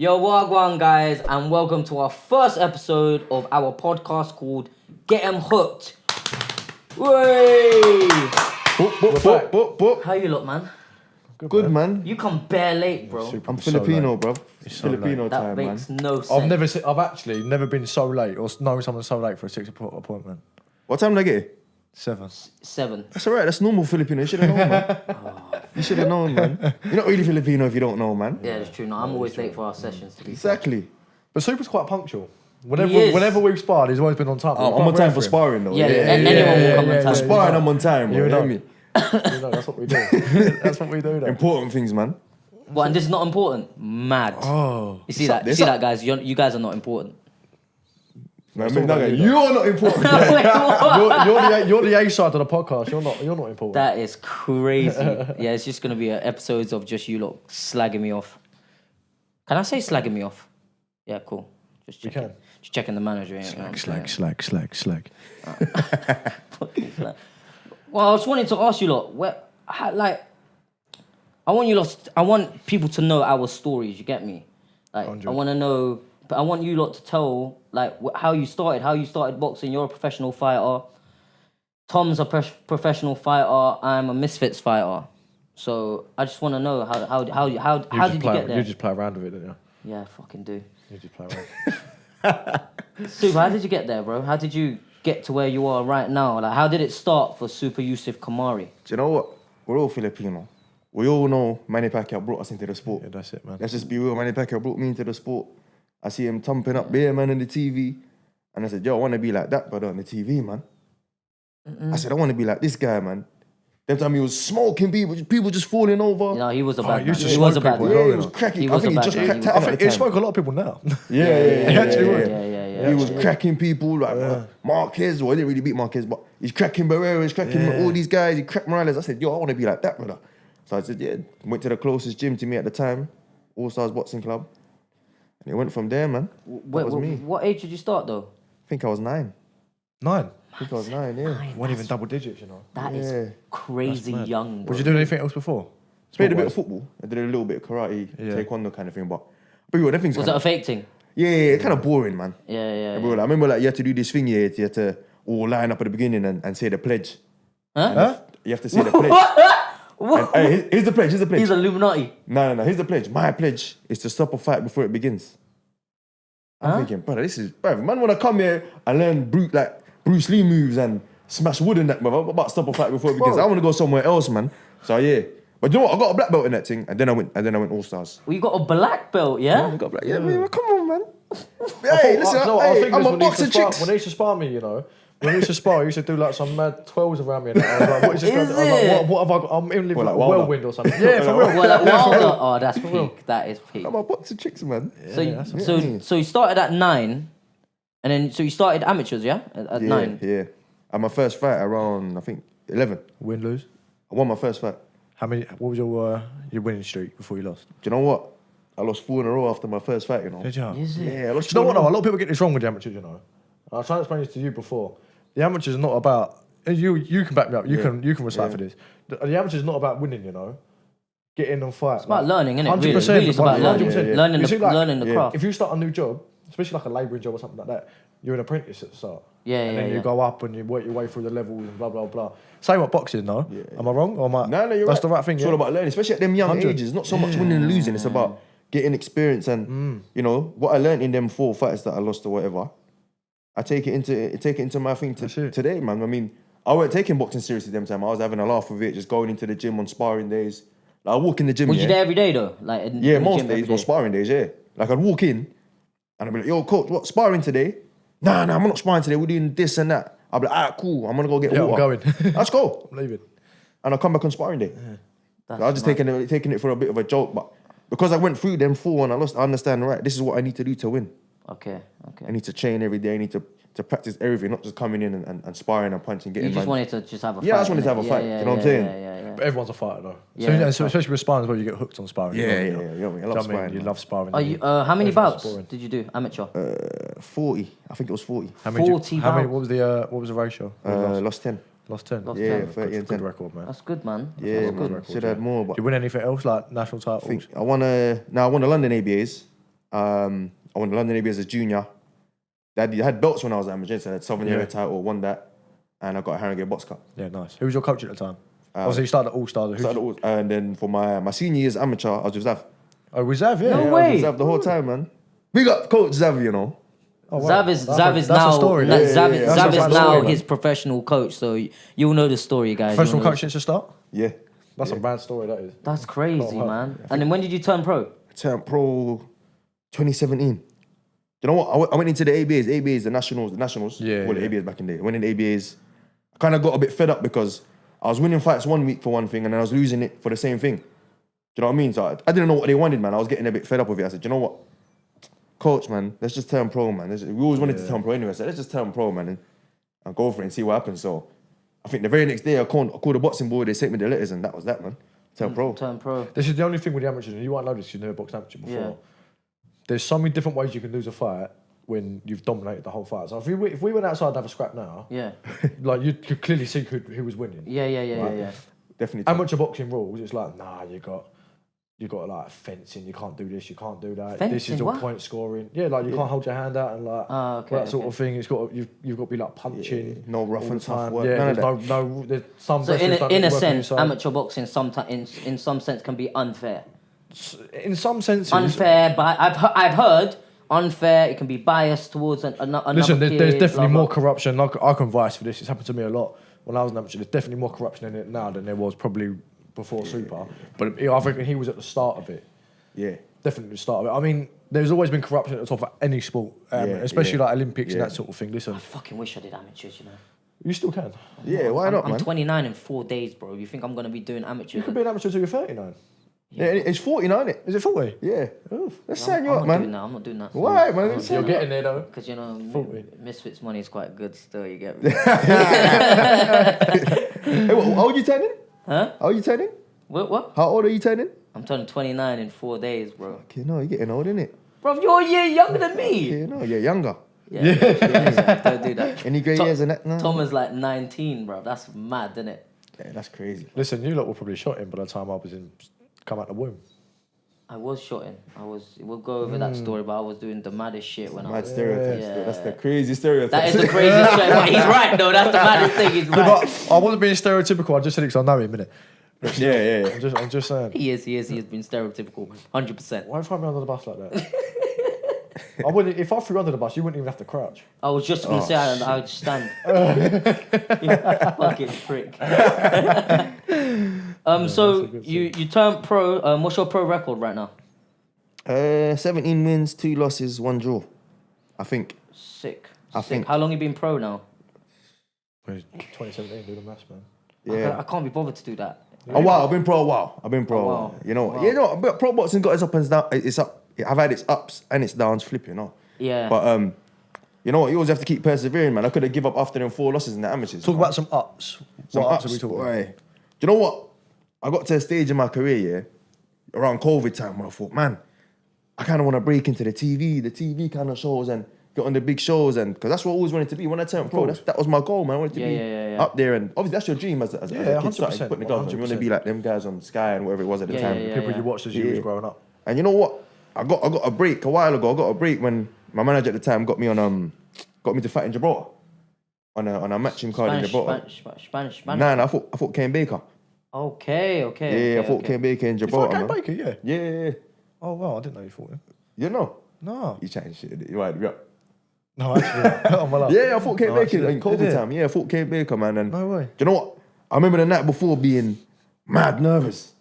Yo, Wahgwan, guys, and welcome to our first episode of our podcast called GETEMHOOK3D. Way! How you look, man? Good, man. You come bare late, bro. I'm Filipino, bro. It's so Filipino That time, makes man. no sense. I've actually never been so late or known someone so late for a 6 o'clock appointment. What time did I get here? 7. 7. That's alright, that's normal Filipino. You should have known, man. You should have known, man. You're not really Filipino if you don't know, man. Yeah, that's true. No, I'm always late for our sessions. To be Exactly. But Super's quite punctual. He is. Whenever we've sparred, he's always been on time. I'm on time for sparring, though. Yeah, anyone will come on time. For sparring, I'm on time, bro. You You know. know me? You know, that's what we do. That's what we do, though. Important things, man. What, and this is not important? Mad. Oh. You see that? You see that, guys? You guys are not important. Man, all about you, you are not important. You're the A side of the podcast. You're not important. That is crazy. Yeah, it's just going to be episodes of just you lot slagging me off. Can I say slagging me off? Yeah, cool. Just checking. You can. Just checking the manager. You know what I'm saying? Slag. Fucking slag. Well, I just wanted to ask you lot, I want people to know our stories, you get me? Like, 100. I want to know, but I want you lot to tell, like, how you started boxing. You're a professional fighter. Tom's a professional fighter. I'm a misfits fighter. So I just want to know how did you get there? You just play around with it, don't you? Yeah, I fucking do. You just play around. Super, how did you get there, bro? How did you get to where you are right now? Like, how did it start for Super Yusuf Kamari? Do you know what? We're all Filipino. We all know Manny Pacquiao brought us into the sport. Yeah, that's it, man. Let's just be real. Manny Pacquiao brought me into the sport. I see him thumping up beer, man, on the TV. And I said, yo, I want to be like that brother on the TV, man. I said, I want to be like this guy, man. Them time he was smoking people just falling over. You know, he was a bad man. he used to He was a smoke bad people, man. Yeah, he was cracking. He I was think a he just bad cracked man. out I at think the he time. spoke a lot of people now. Yeah. He actually would. Yeah. He was cracking people like Marquez. Well, he didn't really beat Marquez, but he's cracking Barrera, he's cracking all these guys. He cracked Morales. I said, yo, I want to be like that, brother. So I said, yeah. Went to the closest gym to me at the time, All Stars Boxing Club. And it went from there, man. That was me. What age did you start, though? I think I was 9. 9. I think I was 9, yeah. Weren't even double digits, you know. That is crazy young, bro. Was you doing anything else before? Played a bit of football. I did a little bit of karate, taekwondo kind of thing, but yo, them things Was it a fake thing? yeah, kind of boring, man. Yeah. Bro, like, I remember like you had to do this thing, you had to all line up at the beginning and say the pledge. Huh? You have to say the pledge. What? And, hey, here's the pledge. He's Illuminati. No. Here's the pledge. My pledge is to stop a fight before it begins. I'm thinking, brother, man wanna come here and learn Bruce Lee moves and smash wood and that, brother. I'm about to stop a fight before it begins. I wanna go somewhere else, man. So yeah. But you know what? I got a black belt in that thing, and then I went All Stars. Well, you got a black belt, yeah? I got black. Yeah, man, come on, man. Hey, listen, I'm a boxer, chicks. When they used to spar me, you know, when we used to spar, I used to do like some mad 12s around me. And I was like, what is this? Is I was like, it? what have I got? I'm in What, like a Wilder? whirlwind or something. Yeah, for real. Well, like Wilder. Oh, that's peak. That is peak. I'm a boxer, chicks, man. So you started at 9, and then so you started amateurs, yeah? At 9. Yeah. And my first fight around, I think, 11. Win, lose. I won my first fight. How many? What was your winning streak before you lost? Do you know what? I lost 4 in a row after my first fight, you know. Did you? Is it? Yeah, I lost Do you know 4 what? in a Though? row. A lot of people get this wrong with the amateurs. You know, I was trying to explain this to you before. The amateurs are not about. You can back me up. You can recite for this. The amateurs is not about winning. You know, get in and fight. It's about learning, innit? 100%. Really, it's about learning. 100%. Learning You the, see, like, learning the craft. If you start a new job, especially like a labouring job or something like that, you're an apprentice at the start. And then you go up and you work your way through the levels and blah blah blah. Same with boxing, no? Am I wrong? Or am I? No, you're That's right. the right thing. It's Yeah? all about learning, especially at them young 100. ages. Not so much winning and losing. It's about getting experience and you know what I learned in them 4 fights that I lost or whatever. I take it into my thing today, man. I mean, I weren't taking boxing seriously them time. I was having a laugh with it, just going into the gym on sparring days. Like I walk in the gym. Was you there every day though? Like in the most gym every days on day? sparring days. Yeah, like I'd walk in and I'd be like, "Yo, coach, what sparring today?" Nah, I'm not sparring today. We're doing this and that. I'll be like, "Alright, cool. I'm gonna go get water." I'm going. Let's go. I'm leaving. And I'll come back on sparring day. So I was just taking it for a bit of a joke, but because I went through them 4 and I lost, I understand, right, this is what I need to do to win. Okay. I need to train every day. I need to practice everything, not just coming in and sparring and punching, getting You just man. wanted to just have a fight. Yeah, I just wanted to have a innit? fight, you know what I'm saying? Yeah. But everyone's a fighter though. Yeah, So especially with sparring as well, you get hooked on sparring. Yeah, you yeah, know? yeah. You know what I mean? I Do love you know what I mean? sparring. You man. love sparring. Are you, how many Everyone's bouts boring. did you do amateur? 40. I think it was 40. How many? 40 How many? bouts. What was the ratio? Lost 10. Lost 10. Lost Yeah, 10. 30 and Good 10. record, man. That's good, man. Yeah, That's man. good. Should have had more, but Did you win anything else like national titles? I won the London ABAs. I won the London ABA as a junior. I had belts when I was at amateur, so I had Southern Area Yeah. title, won that, and I got a Harringay box cup. Yeah, nice. Who was your coach at the time? Obviously, you started at All Stars. And then for my senior years amateur, I was with Zav. Oh, was Zav? Yeah. No Yeah, I way. was with Zav the whole time, man. Big up Coach Zav, you know. Oh, wow. Zav is That's now a story. like, Yeah, Zav, yeah, yeah. Zav That's is a now story, man. his professional coach, so you'll know the story, guys. Professional You'll know coach since the start? Yeah. That's a bad story, that is. That's crazy, Oh, wow. man. And then when did you turn pro? I turned pro 2017. You know what? I went into the ABAs, the nationals. Yeah, Well, the yeah. ABAs back in the day. I went in the ABAs. I kind of got a bit fed up because I was winning fights one week for one thing and then I was losing it for the same thing. Do you know what I mean? So I didn't know what they wanted, man. I was getting a bit fed up with it. I said, you know what? Coach, man, let's just turn pro, man. We always wanted to turn pro anyway. So let's just turn pro, man, and go for it and see what happens. So I think the very next day I called the boxing board. They sent me the letters and that was that, man. Turn pro. Turn pro. This is the only thing with the amateurs, and you won't know this because you've never boxed amateur before. Yeah. There's so many different ways you can lose a fight when you've dominated the whole fight. So if we went outside and have a scrap now, Yeah. like you could clearly see who was winning. Yeah. Definitely. turn. Amateur boxing rules, it's like, nah, you got like fencing, you can't do this, you can't do that. This Fencing, is all what? point scoring. Yeah, like you can't hold your hand out and like Okay, that sort okay. of thing. It's got you've got to be like punching. No rough all and the tough time. work. Yeah, None of there's no there's some So wrestlers don't in a work on your sense, side. amateur boxing sometimes in some sense can be unfair. in some senses Unfair, but I've heard unfair. It can be biased towards another. Listen, there's kid, definitely blah, more blah. corruption. I can vouch for this. It's happened to me a lot when I was an amateur. There's definitely more corruption in it now than there was probably before Super. But I reckon he was at the start of it. Yeah. Definitely the start of it. I mean, there's always been corruption at the top of any sport, especially like Olympics and that sort of thing. Listen, I fucking wish I did amateurs, you know. you still can. Yeah, why not, I'm man? 29 in 4 days, bro. You think I'm gonna be doing amateurs? You could be an amateur till you're 39. Yeah, it's 40 now, isn't it? Is it 40? Yeah. Let's sign you I'm up, not doing man. that. I'm not doing that. Why, man? I'm not You're doing getting there though. Because you know, 40. Misfits money is quite good still. You get me? Hey, how old are you turning? Huh? How old are you turning? What? How old are you turning? I'm turning 29 in 4 days, bro. Okay, no, you're getting old, innit? Bro, you're a year younger than me. Okay, no, you're younger. Yeah. Don't do that. Any grey hairs and that? No. Tom is like 19, bro. That's mad, isn't it? Yeah, that's crazy. Listen, you lot were probably shot in by the time I was come out the womb. I was shotting. We'll go over that story, but I was doing the maddest shit when I Mad was. stereotypes. Yeah. Though. That's the crazy stereotype. That is the craziest shit. But he's right, though. That's the maddest thing. He's right. But I wasn't being stereotypical. I just said it because I know him, innit? yeah. I'm just saying. He is. He has been stereotypical. 100%. Why throw me under the bus like that? I wouldn't. If I threw you under the bus, you wouldn't even have to crouch. I was just going to say I would stand. You fucking prick. So you turned pro. What's your pro record right now? 17 wins, 2 losses, 1 draw. I think. Sick. I think- How long you been pro now? 2017, do the maths, man. Yeah. I can't be bothered to do that. A while. I've been pro a while. A while. You know. Wow. You know. But pro boxing got its up and downs. It's up. I've had its ups and its downs. Flipping, you know. Yeah. But you know what? You always have to keep persevering, man. I could have give up after them 4 losses in the amateurs. Talk about some ups. Some What ups. are we talking about? Boy. Do you know what? I got to a stage in my career, yeah, around COVID time where I thought, man, I kind of want to break into the TV kind of shows and get on the big shows, and because that's what I always wanted to be when I turned pro. That was my goal, man. I wanted to be Yeah. up there, and obviously that's your dream as a kid, starting 100%, putting the guns on. You want to be like them guys on Sky and whatever it was at the time. People you watched as you was growing up. And you know what? I got a break a while ago. I got a break when my manager at the time got me to fight in Gibraltar on a matching card in Gibraltar. Spanish. Nah, I fought Kane Baker. Okay. Yeah, I fought Kane Baker in You Gibraltar. fought man. Baker, yeah. Yeah. Oh wow, I didn't know you fought him. You know? No. You chatting shit. You right, yeah. No, actually, oh my love. Yeah, I fought Kane No, Baker actually, in did COVID it? time. Yeah, I fought Kane Baker, man. And No way. do you know what? I remember the night before being mad nervous.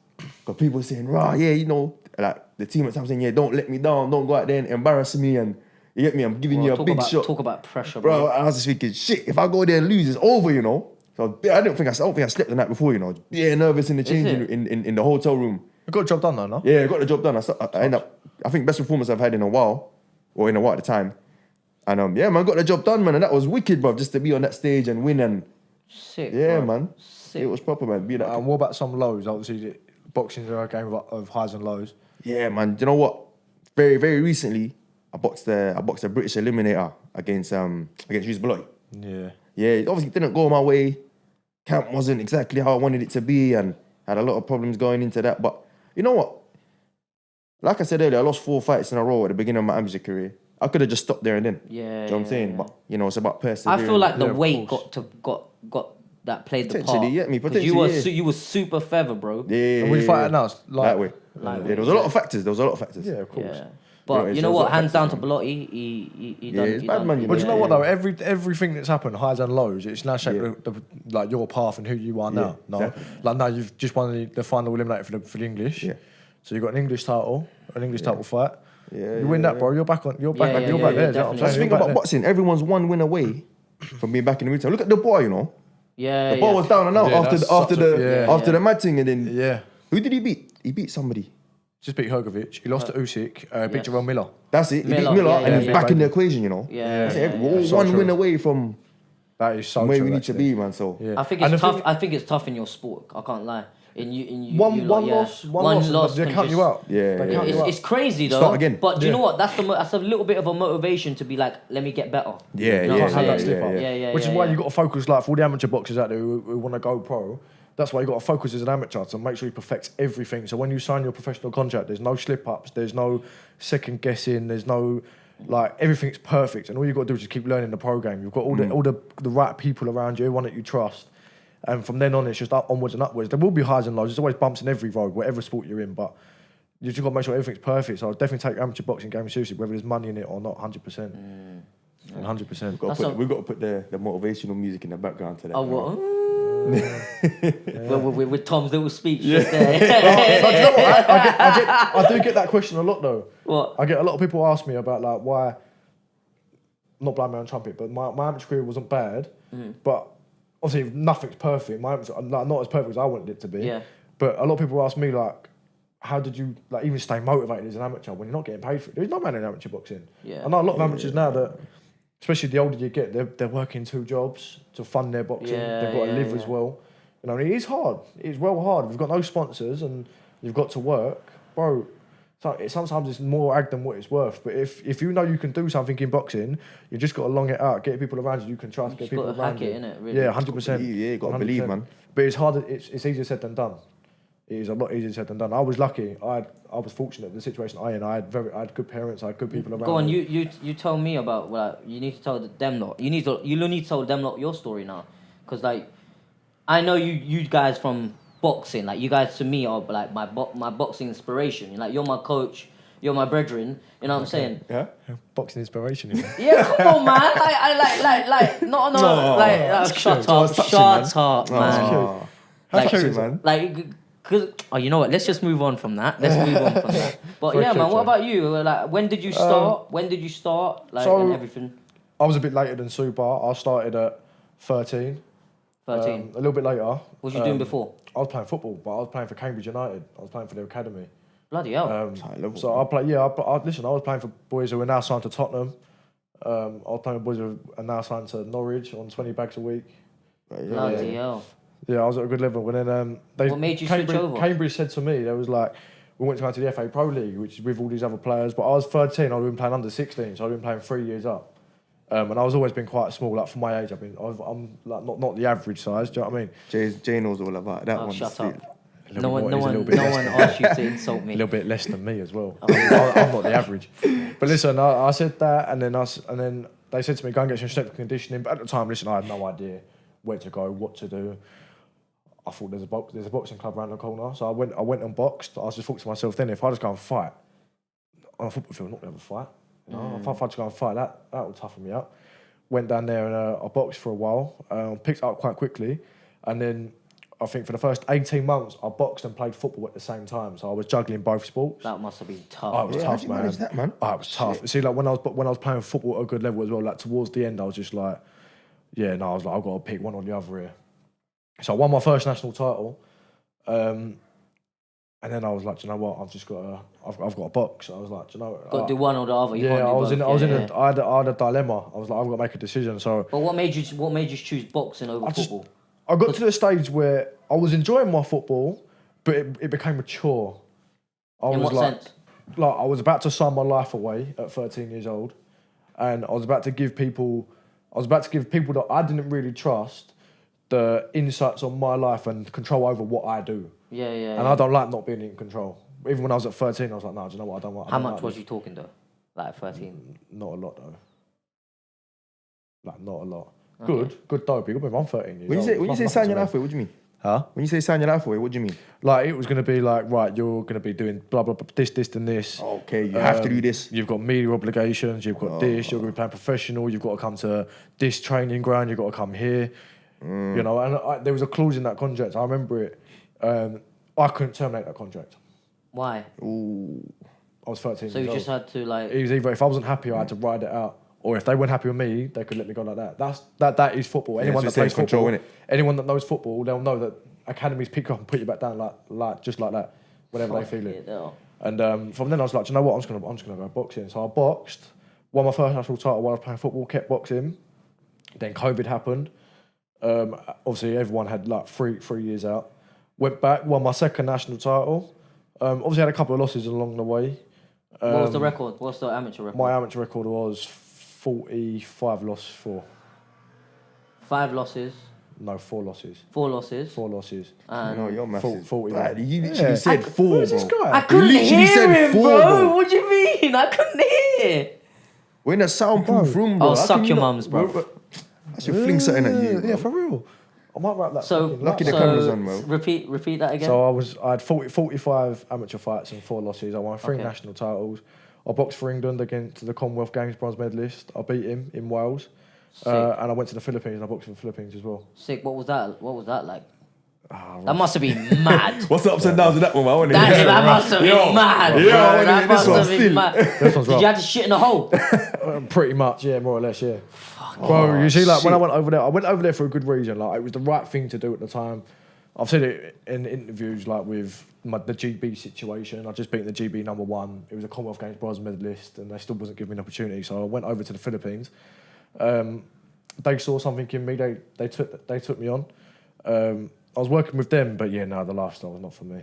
Got people saying, rah, yeah, you know, like the team at the time saying, yeah, don't let me down, don't go out there and embarrass me. And you get me, I'm giving you a big shot. Talk about pressure, Bro, bro. I was just thinking, shit, if I go there and lose, it's over, you know. So I don't think I slept the night before, you know. Yeah, nervous in the changing in the hotel room. You got the job done though, no? Yeah, I got the job done. I end up, I think best performance I've had in a while, or in a while at the time. And yeah, man, got the job done, man, and that was wicked, bro. Just to be on that stage and win, and Sick. yeah, bro. man, Sick. it was proper, man. Be that, And what about some lows? Obviously, boxing's a game of highs and lows. yeah, man. Do you know what? Very, very recently, I boxed a British eliminator against Hughes Beloy. Yeah. Yeah, it obviously didn't go my way. Camp wasn't exactly how I wanted it to be, and had a lot of problems going into that. But you know what? Like I said earlier, I lost 4 fights in a row at the beginning of my amateur career. I could have just stopped there and then. Yeah, Do you know what I'm saying? yeah. But you know, it's about I persevering. feel like the Yeah, of weight course. got that played the Potentially, part. yeah, me, 'Cause you were potentially, yeah. you were super feather, bro. Yeah, And we fight it now. It's that way. Lightweight, Yeah, there was a lot of factors. There was a lot of factors. Yeah, of course. Yeah. But it's you know those what? little Hands down to factors, Belotti. He Yeah, done. it's he bad done- man, you But know. you know what though? Everything that's happened, highs and lows, it's now shaped Yeah. the like your path and who you are now. No, exactly. like now you've just won the final eliminator for the English. Yeah. So you got an English title fight. Yeah, You win yeah, that, bro. You're back on. You're Yeah, back. yeah, You're yeah, back yeah, there. Do you know what I'm definitely. saying? That's the thing You're back about there. boxing. Everyone's one win away from being back in the retail. Look at the bar, you know. Yeah, The bar was down and out Yeah, after that's after such a- the yeah. after the mad thing, and then Yeah. who did he beat? He beat somebody. Just beat Hergovic. He lost to Usyk. Beat Yes. Jerome Miller. That's it. He Miller, beat Miller, yeah, and yeah, he's yeah. back in the equation, you know. Yeah, That's yeah, it. yeah. We're all So one true. win away from That is so where true, we need to actually. be, man. So Yeah. I think And it's the tough. thing- I think it's tough in your sport. I can't lie. In you, One you lot, yeah. loss. They can count just- you out. Yeah, They yeah, count you It's, out. it's crazy though. Start again. But do you Yeah. know what? That's a little bit of a motivation to be like, let me get better. Yeah, You know yeah, what I'm Can't have that saying? slip up. Yeah, Which is yeah, why yeah. you got to focus, like for all the amateur boxers out there who want to go pro, that's why you got to focus as an amateur to make sure you perfect everything. So when you sign your professional contract, there's no slip ups, there's no second guessing, there's no like everything's perfect, and all you got to do is just keep learning the program. You've got all the right people around you, everyone that you trust, and from then on it's just onwards and upwards. There will be highs and lows. There's always bumps in every road, whatever sport you're in, but you just got to make sure everything's perfect. So I'll definitely take amateur boxing game seriously, whether there's money in it or not. 100%. 100%. we've got to put the motivational music in the background to that. Oh, you know? what? with Tom's little speech just there. Do you know what? I do get that question a lot though. What? I get a lot of people ask me about like why, not blowing my own trumpet, but my amateur career wasn't bad, but obviously nothing's perfect. My amateur, like, not as perfect as I wanted it to be. Yeah. But a lot of people ask me like, how did you like even stay motivated as an amateur when you're not getting paid for it? There's no money in amateur boxing. Yeah. I know a lot of amateurs now that, especially the older you get, they're working 2 jobs to fund their boxing. Yeah, They've got to yeah, live as well. You know, and it is hard. It is well hard. We've got no sponsors and you've got to work, bro. So sometimes it's more ag than what it's worth. But if you know you can do something in boxing, you just got to long it out. Get people around you can trust. You Get just people gotta around hack you. it, innit, really? Yeah, 100%. Yeah, gotta believe, man. But it's harder. It's easier said than done. It is a lot easier said than done. I was lucky. I was fortunate in the situation I in. I had good parents. I had good people around. Go on, me. you tell me about you need to tell them lot. You need to tell them lot your story now, because like I know you guys from boxing. Like you guys to me are like my boxing inspiration. Like you're my coach. You're my brethren. You know what I'm saying? Yeah. Boxing inspiration. You know? Yeah, come on, man. Like, no, shut up, shut up, man. Oh, Like, that's cute, man. Like, cause you know what? Let's just move on from that. Let's move on from that. But Very yeah, man. cute, What Joe. about you? Like, when did you start? Like, so- and everything. I was a bit later than Super. I started at 13. 13. A little bit later. What was you doing before? I was playing football, but I was playing for Cambridge United. I was playing for their academy. Bloody hell. High level, So I play. Yeah, listen. I was playing for boys who are now signed to Tottenham. I was playing with boys who are now signed to Norwich on 20 bags a week. Bloody hell. Yeah, I was at a good level. And then they. What made you switch over? Cambridge said to me, there was like, we went to go to the FA Pro League, which is with all these other players. But I was 13. I'd been playing under 16, so I'd been playing 3 years up. And I was always been quite small, like for my age. I'm like not the average size. Do you know what I mean? Jay knows all about that Oh, one. shut Still. up. A No little one, bit no more- one, he's a no little one bit asked you to insult a me. little bit less than me as well. I'm not the average. But listen, I said that, and then they said to me, go and get some strength conditioning. But at the time, listen, I had no idea where to go, what to do. I thought there's a boxing club around the corner, so I went and boxed. I just thought to myself then, if I just go and fight on a football field, I'm not gonna have a fight. You know, if I just go and fight, that will toughen me up. Went down there and I boxed for a while, picked it up quite quickly, and then I think for the first 18 months I boxed and played football at the same time. So I was juggling both sports. That must have been tough. Oh, it was Yeah, tough, how'd you man. manage that, man? Oh, it was tough. See, like when I was playing football at a good level as well, like towards the end, I was just like, yeah, no, I was like, I've got to pick one or the other here. So I won my first national title, and then I was like, do you know what? I've got to box. I was like, do you know? Got to do one or the other. You Yeah, can't do I was both. in I had a dilemma. I was like, I've got to make a decision. So But what made you choose boxing over football? I got to the stage where I was enjoying my football, but it became a chore. In what sense? Like I was about to sign my life away at 13 years old, and I was about to give people that I didn't really trust the insights on my life and control over what I do. Yeah. And I don't like not being in control. even when I was at 13, I was like, no, do you know what? I don't want. How much was you talking though? Like 13? Not a lot though. Like not a lot. Okay. Good dope. I'm 13 years When old. you say sign your life away, what do you mean? Huh? When you say sign your life away, what do you mean? Like it was going to be like, right, you're going to be doing blah, blah, blah, this, and this. Okay, you have to do this. You've got media obligations, you've got this, you're going to be playing professional, you've got to come to this training ground, you've got to come here. You know, and there was a clause in that contract, I remember it. I couldn't terminate that contract. Why? Ooh. I was 13 So years you old. just had to like. It was either if I wasn't happy, I had to ride it out. Or if they weren't happy with me, they could let me go like that. That is football. Anyone that plays football, anyone that knows football, they'll know that academies pick you up and put you back down like just like that, whenever they feel it. And from then I was like, do you know what? I'm just gonna go boxing. So I boxed, won my first national title while I was playing football, kept boxing. Then COVID happened. Obviously everyone had like three years out. Went back, won my second national title. Obviously had a couple of losses along the way. What was the record? What's the amateur record? My amateur record was 45 loss 4. 5 losses. No, 4 losses. 4 losses. 4 losses. No, your maths is 40. bad. You literally said 4, bro. Who's this guy? I couldn't literally hear said him, 4, bro. bro. What do you mean? I couldn't hear. We're in a soundproof room, bro. Oh, How suck can you your not- mums, bro. I should fling something at you, bro. Yeah, for real. I might wrap that. So, fucking lucky laptop. the camera's on, bro. Repeat that again. So I had 45 amateur fights and 4 losses. I won 3 Okay. national titles. I boxed for England against the Commonwealth Games bronze medalist. I beat him in Wales. And I went to the Philippines and I boxed for the Philippines as well. Sick. What was that like? That must have been mad. What's the ups and downs of that one, man? I wanna hear That must have been mad. Yo, bro. I wanna That hear must this one have been still. mad. This one's Did rough. you have to shit in a hole? Pretty much, yeah, more or less, yeah. Bro, you see, like when I went over there for a good reason. Like it was the right thing to do at the time. I've said it in interviews, like with the GB situation. I just beat the GB #1. It was a Commonwealth Games bronze medalist, and they still wasn't giving me an opportunity. So I went over to the Philippines. They saw something in me. They took me on. I was working with them, but yeah, no, the lifestyle was not for me.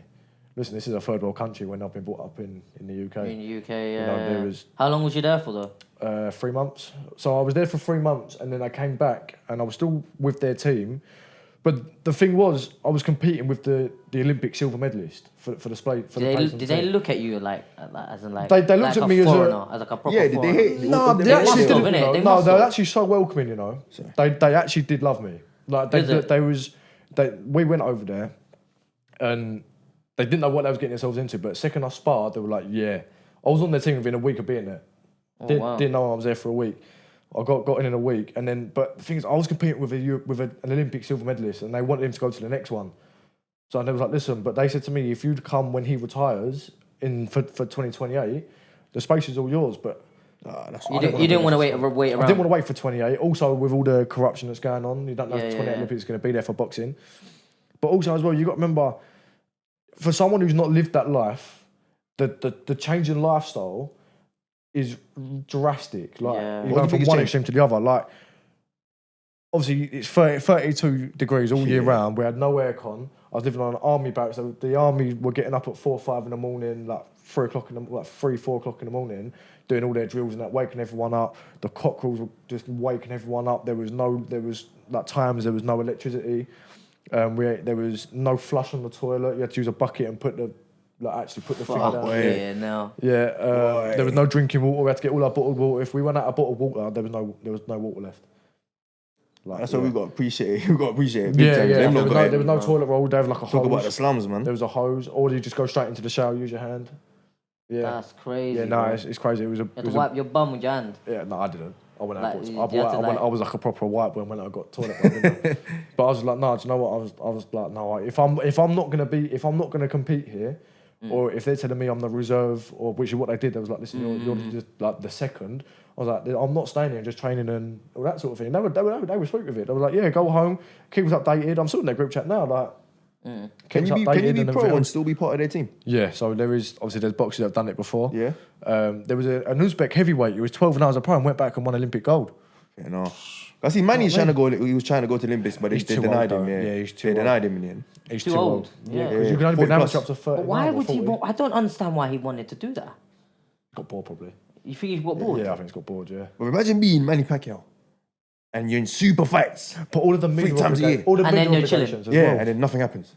Listen, this is a third world country when I've been brought up in the UK. In the UK, yeah. You know, there was How long was you there for though? 3 months. So I was there for 3 months, and then I came back, and I was still with their team. But the thing was, I was competing with the Olympic silver medalist for the place. Did they look at you like as in like? They looked like at me as a foreigner, as like a proper Yeah, did they foreigner? hate? No, they they must actually have, didn't. innit? They No, must they were have. actually so welcoming. You know, they actually did love me. Like we went over there, and they didn't know what they was getting themselves into. But second I sparred, they were like, "Yeah." I was on their team within a week of being there. Didn't know I was there for a week. I got in a week, and then but the thing is, I was competing with an Olympic silver medalist, and they wanted him to go to the next one. So they was like, "Listen," but they said to me, "If you'd come when he retires for 2028, the space is all yours." But You didn't want to wait around. I didn't want to wait for 28. Also, with all the corruption that's going on, you don't know if 28 yeah. Olympics is going to be there for boxing. But also as well, you got to remember, for someone who's not lived that life, the change in lifestyle is drastic. Like Yeah. you're What going do you from think one it's extreme to the other. Like obviously it's 32 degrees all year round. We had no aircon. I was living on an army barracks. So the army were getting up at 4 or 5 in the morning, like 4 o'clock in the morning, doing all their drills and that, waking everyone up. The cockerels were just waking everyone up. There was like times there was no electricity. There was no flush on the toilet. You had to use a bucket and put the thing down. Yeah, no. Yeah, there was no drinking water. We had to get all our bottled water. If we ran out of bottled water, there was no water left. Like, That's what we got to appreciate. We got to appreciate it. Big Yeah, time. yeah. Them lot got There it. was no toilet roll. There was like a Talk hose. about the slums, man. There was a hose, or you just go straight into the shower, use your hand. Yeah, That's crazy. yeah. No, bro. it's crazy. It was a. You had to wipe your bum with your hand. Yeah, no, I didn't. I went out. Like, I you had to, like- was like a proper white boy when I got toilet roll. Didn't I? But I was like, no, do you know what? I was like, no. If I'm not gonna compete here, or if they're telling me I'm the reserve, or which is what they did, they was like, listen, you're just like the second. I was like, I'm not staying here and just training and all that sort of thing. They were sweet with it. They were like, yeah, go home, keep us updated. I'm still in their group chat now, like. Can you be pro and still be part of their team? Yeah, so there's boxers that have done it before. Yeah. There was an Uzbek heavyweight. He was 12 and I was a pro and went back and won Olympic gold. Yeah, no. I see Manny's trying to go. He was trying to go to Olympics, but they He's too denied old, him. though. Yeah, Yeah, he's too They old. denied him in the end. He's Too old. Yeah, Yeah. because you can only be an 40 amateur plus. up to 30. But why would he? I don't understand why he wanted to do that. Got bored probably. You think he got bored? Yeah, I think he's got bored, yeah. But imagine being Manny Pacquiao, and you're in super fights. But all of the media times a year. all the And then media you're chilling. obligations as Yeah, well. and then nothing happens.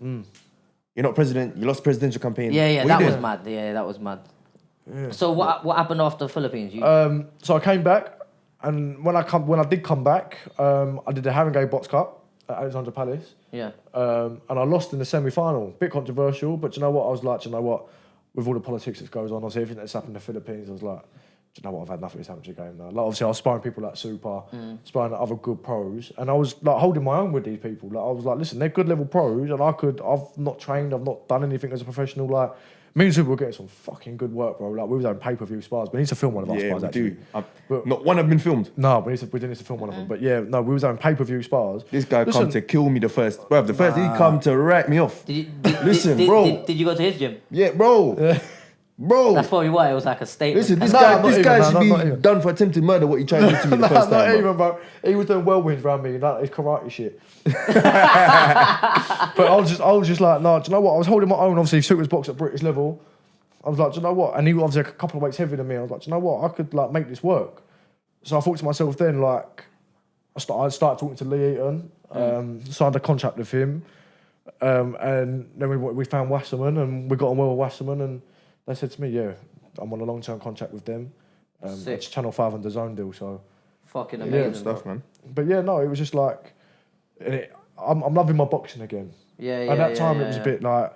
You're not president. You lost presidential campaign. Yeah, What that you was doing? mad. Yeah, that was mad. So what happened after the Philippines? So I came back, and when I did come back, I did the Haringey Box Cup at Alexandra Palace. Yeah. And I lost in the semi-final. Bit controversial, but you know what? I was like, you know what? With all the politics that goes on, obviously everything that's happened in the Philippines, I was like, do you know what? I've had enough of this amateur game now. Like, obviously, I was sparring people like Super, sparring other good pros, and I was like holding my own with these people. Like, I was like, listen, they're good level pros, and I've not trained, I've not done anything as a professional. Like, me and Super were getting some fucking good work, bro. Like, we were doing pay-per-view spars. We need to film one of our Yeah, spars, we actually. do. But- Not one have been filmed. No, we need to film one of them. But yeah, no, we was having pay-per-view spars. This guy Listen, come to kill me the first. Bro, the first he come to write me off. Listen, did, bro. Did you go to his gym? Yeah, bro. Bro. That's probably why it was like a statement. Listen, this No, guy, not this even, guy no, should not be even. done for attempted murder. What he tried to do to me the first not time. even, Bro. bro. He was doing whirlwinds around me. That is karate shit. But I was just like, no. Do you know what? I was holding my own. Obviously, Super's box at British level. I was like, do you know what? And he was obviously a couple of weights heavier than me. I was like, do you know what? I could like make this work. So I thought to myself then, like, I started talking to Lee Eaton, signed a contract with him, and then we found Wasserman, and we got on well with Wasserman, and they said to me, yeah, I'm on a long-term contract with them. Sick. It's Channel 5 and the Zone deal, so. Fucking Yeah, amazing. Stuff, man. But yeah, no, it was just like, I'm loving my boxing again. Yeah, yeah. At that time, yeah, it was yeah. a bit like,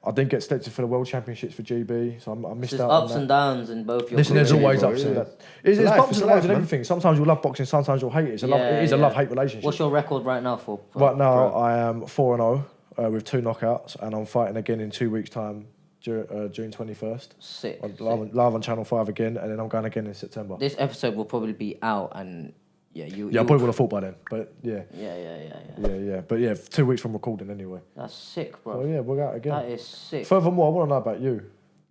I didn't get selected for the World Championships for GB, so I missed There's out on ups that. and downs in both your Listen, there's careers, always bro. ups and yeah. downs. It's life, bumps it's and life, downs and man. everything. Sometimes you'll love boxing, sometimes you'll hate it. It is a love-hate relationship. What's your record right now for? Right now, bro? I am 4-0 with 2 knockouts, and I'm fighting again in 2 weeks' time, June 21st. Sick. On, sick. live on Channel 5 again, and then I'm going again in September. This episode will probably be out, and yeah, I probably would have fought by then, but yeah. Yeah. But yeah, 2 weeks from recording anyway. That's sick, So bro. yeah, we're out again. That is sick. Furthermore, I want to know about you.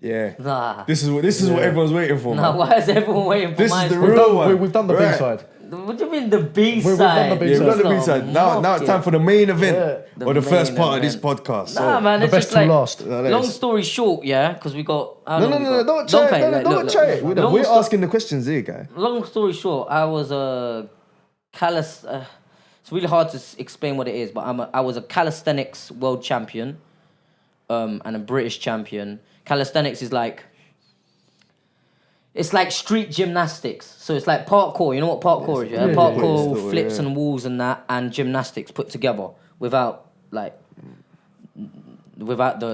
Yeah. Nah. This is what everyone's waiting for, Nah, man. why is everyone waiting for This my is the story? real one. We've done the Right. B-side. What do you mean the B We've side? done the B Yeah, we've done the Stop B-side. Now it's time for the main event. Yeah. Or the The first main part of this event. podcast. Nah, man, The it's best just like till last. No, that long is- story short, yeah, because we got. how No, long no, we no, got? don't chat. pay, No, like, don't look, chat. look. We're asking the questions here, guy. Long story short, I was a it's really hard to explain what it is, but I was a calisthenics world champion, and a British champion. Calisthenics is like. It's like street gymnastics. So it's like parkour. You know what parkour is, yeah? Yeah, Parkour, yeah. flips and walls and that, and gymnastics put together without the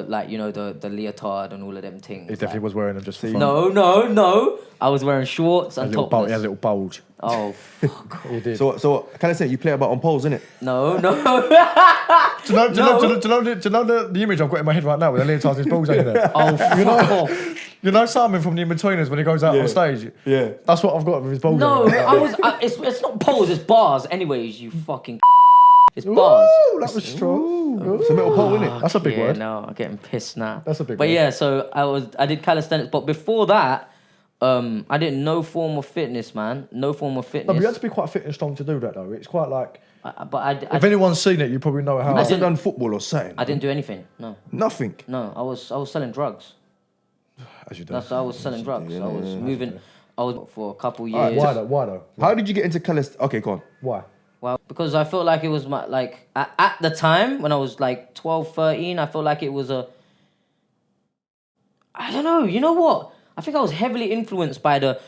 like, you know, the leotard and all of them things. He definitely was wearing them just for fun. No. I was wearing shorts and He had topless. a little bulge. Oh, fuck. He did. So kind of saying you play about on poles, innit? No. Do you know the image I've got in my head right now with the leotards and his balls hanging there? Oh, fuck off. You know Simon from the In-Betweeners when he goes out on stage? Yeah. That's what I've got with his balls No, hanging there. it's not poles, it's bars. Anyways, you fucking it's bars. Ooh, that was strong. It's a metal pole, innit? That's a big Yeah, word. no, I'm getting pissed now. That's a big But word. yeah, so I did calisthenics, but before that, I did no form of fitness, man. No form of No, fitness. but you have to be quite fit and strong to do that, though. It's quite like... But If anyone's seen it, you probably know how... Have you done football or something? I didn't do anything. No, Nothing. I was selling drugs. As you do. I was selling drugs. I was moving. I was for a couple years. Alright, Why though? How did you get into calisthenics? Okay, go on. Why? Well, because I felt like it was my, like, at the time when I was like 12, 13, I felt like it was I don't know, you know what? I think I was heavily influenced by the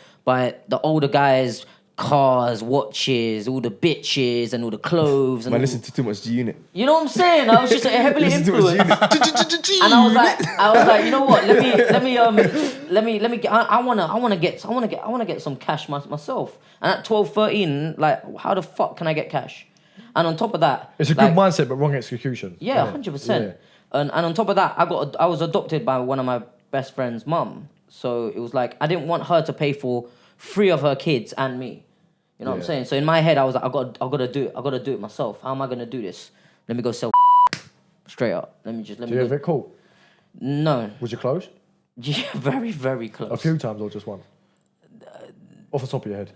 older guys' cars, watches, all the bitches and all the clothes. And Man, all, listen to too much G-Unit. you know what I'm saying? I was just heavily Listen to much influenced. G-Unit. And I was like, you know what? Let me get. I wanna get some cash myself. And at 12, 13, like, how the fuck can I get cash? And on top of that, It's a like, good mindset, but wrong execution. yeah, 100%. And on top of that, I was adopted by one of my best friend's mum. So it was like I didn't want her to pay for 3 of her kids and me. You know what I'm saying? So in my head, I was like, I gotta do it myself. How am I gonna do this? Let me go sell straight up. Let me Do you go. ever get caught? No. Was you close? Yeah, very, very close. A few times or just one? Off the top of your head.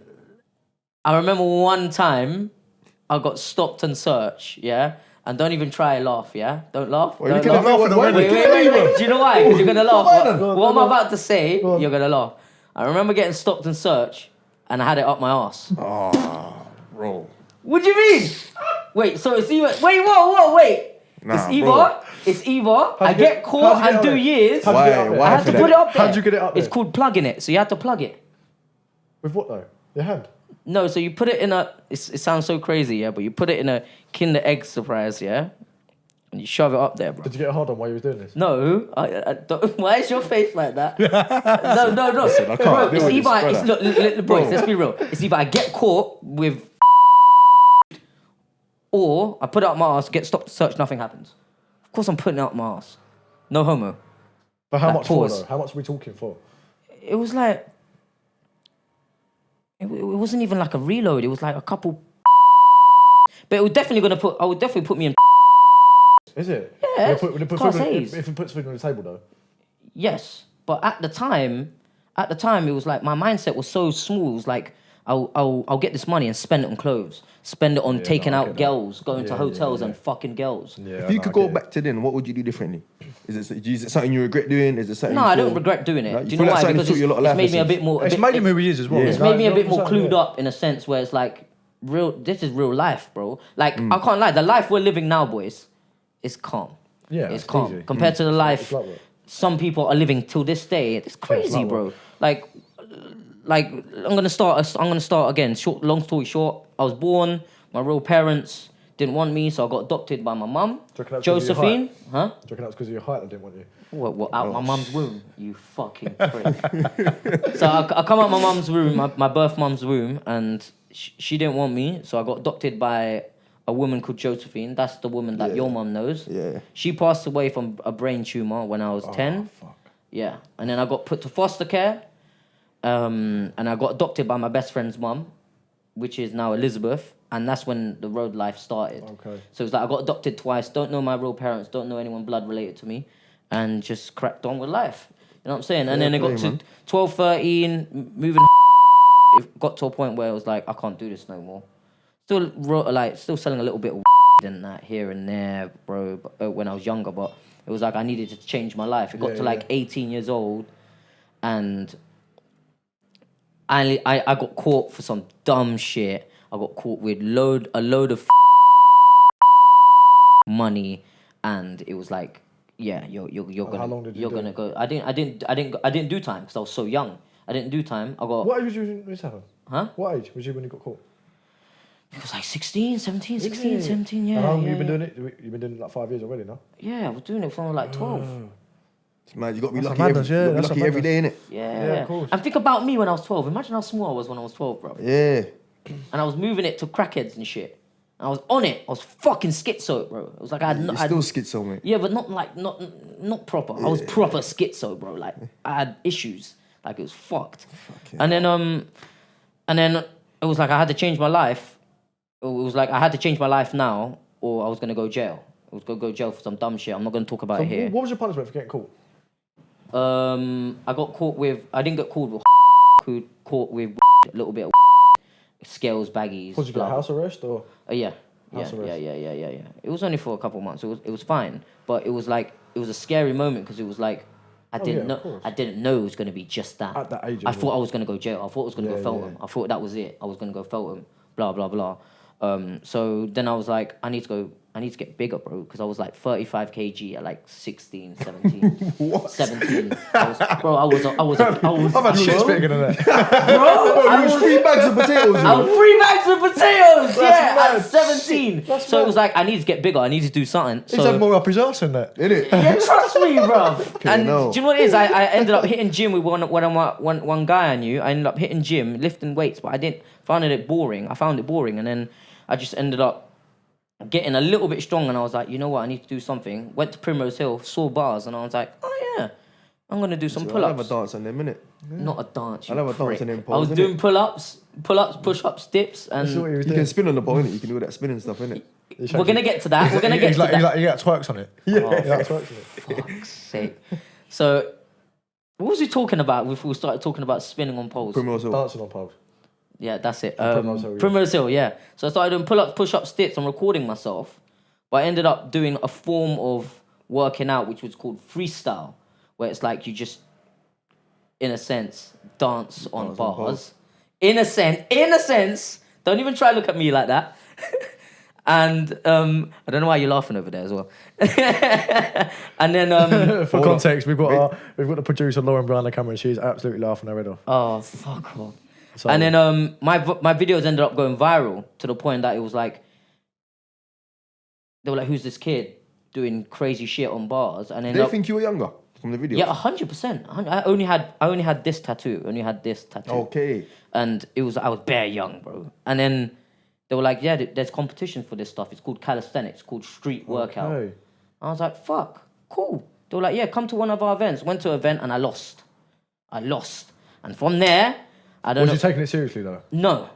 I remember one time I got stopped and searched, yeah? And don't even try and laugh, yeah? Don't laugh. Well, Don't you can laugh. laugh at the Wait. Do you know why? Because you're going to laugh. Go on, What I'm go on. about to say, Go on. you're going to laugh. I remember getting stopped and searched, and I had it up my arse. Oh, bro. What do you mean? Wait, so it's even... Wait, whoa, wait. Nah, it's either I you get caught how'd you get and up do there? years. How'd you get up there? Why I had to for put that? it up there. How'd you get it up there? It's called plugging it. So you had to plug it. With what though? Your hand? No, so you put it in a. It sounds so crazy, yeah, but you put it in a Kinder Egg surprise, yeah, and you shove it up there, bro. Did you get a hard on while you was doing this? No, I don't, why is your face like that? No. Listen, I can't Bro, deal it's with this, either it's, brother. look, boys, let's be real. It's either I get caught with, or I put it up my ass, get stopped, search, nothing happens. Of course, I'm putting it up my ass. No homo. But how Like, much for pause. though? How much are we talking for? It was like, it wasn't even like a reload. It was like a couple. But it was definitely gonna put. I would definitely put me in. Is it? Yeah, Would it put Class food on, A's. if it puts food on the table though? Yes, but at the time, it was like my mindset was so small. It was like I'll get this money and spend it on clothes, spend it on taking I out get that. girls, going to Yeah, hotels yeah. and fucking girls. Yeah. If you could go back to then, what would you do differently? Is it something you regret doing? Is it something? No, you I feel- don't regret doing it. Like, Do you feel know like why? something Because taught you a lot of life it's made me a lessons? bit more. It's made him who he is as well. It's made me a bit more clued up in a sense where it's like real. This is real life, bro. Like I can't lie. The life we're living now, boys, is calm. Yeah, it's it's calm easy. compared to the life It's like that. some people are living till this day. It's crazy, like bro. Like I'm gonna start again. Long story short, I was born. My real parents didn't want me, so I got adopted by my mum, Do you reckon that's 'cause of your Josephine. Huh? Do you reckon that's because of your height? I didn't want you. What out my mum's womb? You fucking prick. So I come out my mum's room, my birth mum's room, and she didn't want me, so I got adopted by a woman called Josephine. That's the woman that your mum knows. Yeah. She passed away from a brain tumor when I was 10. Fuck. Yeah, and then I got put to foster care, and I got adopted by my best friend's mum, which is now Elizabeth, and that's when the road life started. Okay. So it's like I got adopted twice, don't know my real parents, don't know anyone blood related to me, and just cracked on with life. You know what I'm saying? And then it got to 12, 13, moving. It got to a point where it was like, I can't do this no more. Still selling a little bit of and that here and there, bro, when I was younger, but it was like I needed to change my life. It got to like 18 years old, and I got caught for some dumb shit. I got caught with a load of money, and it was like, yeah, you're gonna how long did you you're do gonna it? go. I didn't do time because I was so young. I didn't do time. I got What age was you when this happened? Huh? What age was you when you got caught? It was like 16, 17, 16, Yeah. 17, yeah. And how long yeah, have you been yeah. doing it? You've been doing it like 5 years already, no? Yeah, I was doing it from like 12. Man, you got to be That's lucky. a madness, yeah, that's a Every day, innit? Yeah. Yeah, of course. And think about me when I was 12. Imagine how small I was when I was 12, bro. Yeah. And I was moving it to crackheads and shit. And I was on it. I was fucking schizo, bro. It was like I had You're still schizo, mate. yeah, but not proper. I was proper schizo, bro. Like I had issues. Like it was fucked. And then it was like I had to change my life. It was like I had to change my life now, or I was gonna go jail. I was gonna go jail for some dumb shit. I'm not gonna talk about So it here. what was your punishment for getting caught? I got caught with. I didn't get caught with. Caught with a little bit of scales, baggies. Was you got blah. house arrest or? Yeah. House arrest. Yeah. It was only for a couple months. It was fine, but it was like it was a scary moment because it was like I didn't of know. course. I didn't know it was gonna be just that. At that age I as thought well. I was gonna go jail. I thought I was gonna go Yeah, Feltham. I thought that was it. I was gonna go Feltham. Blah blah blah. So then I was like, I need to get bigger, bro, because I was like 35 kg at like 16, 17. What? 17. I was I've had shit bigger than that. It was 3 bags of potatoes. I was 3 bags of potatoes, yeah, mad. at 17. That's So it mad. was like, I need to get bigger. I need to do something. He's had more up his arse than that. Innit? Yeah, trust me, bro. And no. do you know what it is? I ended up hitting gym with one guy I knew. I ended up hitting gym, lifting weights, but I found it boring, and then I just ended up getting a little bit strong, and I was like, you know what, I need to do something. Went to Primrose Hill, saw bars, and I was like, oh yeah, I'm gonna do some I'll have a pull-ups. dance on them, innit? Not a dance. You I'll have a dance prick. and then I was pose, doing innit? pull-ups, push-ups, dips, and That's what he was You doing. can spin on the ball, innit? You can do that spinning stuff, innit? we're gonna get to that. We're gonna get to that. He got twerks on it. Yeah. He got twerks on it. Fuck's sake. So, what was he talking about if we started talking about spinning on poles? Primrose Hill. Dancing on poles. Yeah, that's it. Primrose Hill, yeah. Primrose Hill, yeah. So I started doing pull-ups, push-ups, dips. I'm recording myself. But I ended up doing a form of working out which was called freestyle, where it's like you just, in a sense, dance on bars. In a sense. Don't even try to look at me like that. And I don't know why you're laughing over there as well. And then For context, we've got the producer Lauren behind the camera, and she's absolutely laughing her head off. oh fuck off. So, And then my videos ended up going viral to the point that it was like they were like, "Who's this kid doing crazy shit on bars?" And then They think you were younger from the video. yeah, 100%. I only had this tattoo. Okay. And I was bare young, bro. And then they were like, "Yeah, there's competition for this stuff. It's called calisthenics. It's called street workout." okay. I was like, "Fuck, cool." They were like, "Yeah, come to one of our events." Went to an event and I lost. And from there, I don't Was know. you taking it seriously though? No.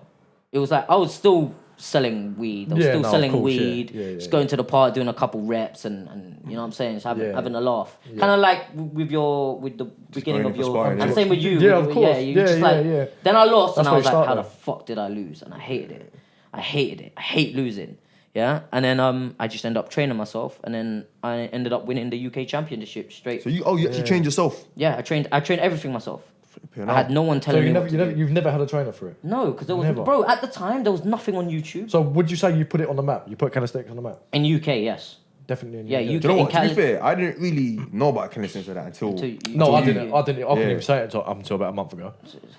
It was like I was still selling weed. I was still of selling course, weed. Yeah, just going to the park, doing a couple reps and you know what I'm saying? Just having a laugh. Kind of like with the beginning going of for your sparring, and yeah. same with you. Yeah, of course. you Yeah, just yeah, like yeah. then I lost That's and I where was you like, start how though. the fuck did I lose? And I hated it. I hate losing. Yeah. And then I just ended up training myself and then I ended up winning the UK championship straight. So you actually trained yourself? Yeah, I trained everything myself. Flipping I had hell. no one So telling me what to do. you've never had a trainer for it? No, because there was Never. bro, at the time there was nothing on YouTube. So would you say you put it on the map? You put calisthenics on the map? In UK, yes. Definitely in Yeah, UK. UK. Do you know what? To be Cali- fair, I didn't really know about calisthenics like that until. No, I you- didn't. I couldn't Yeah. even say it until about a month ago.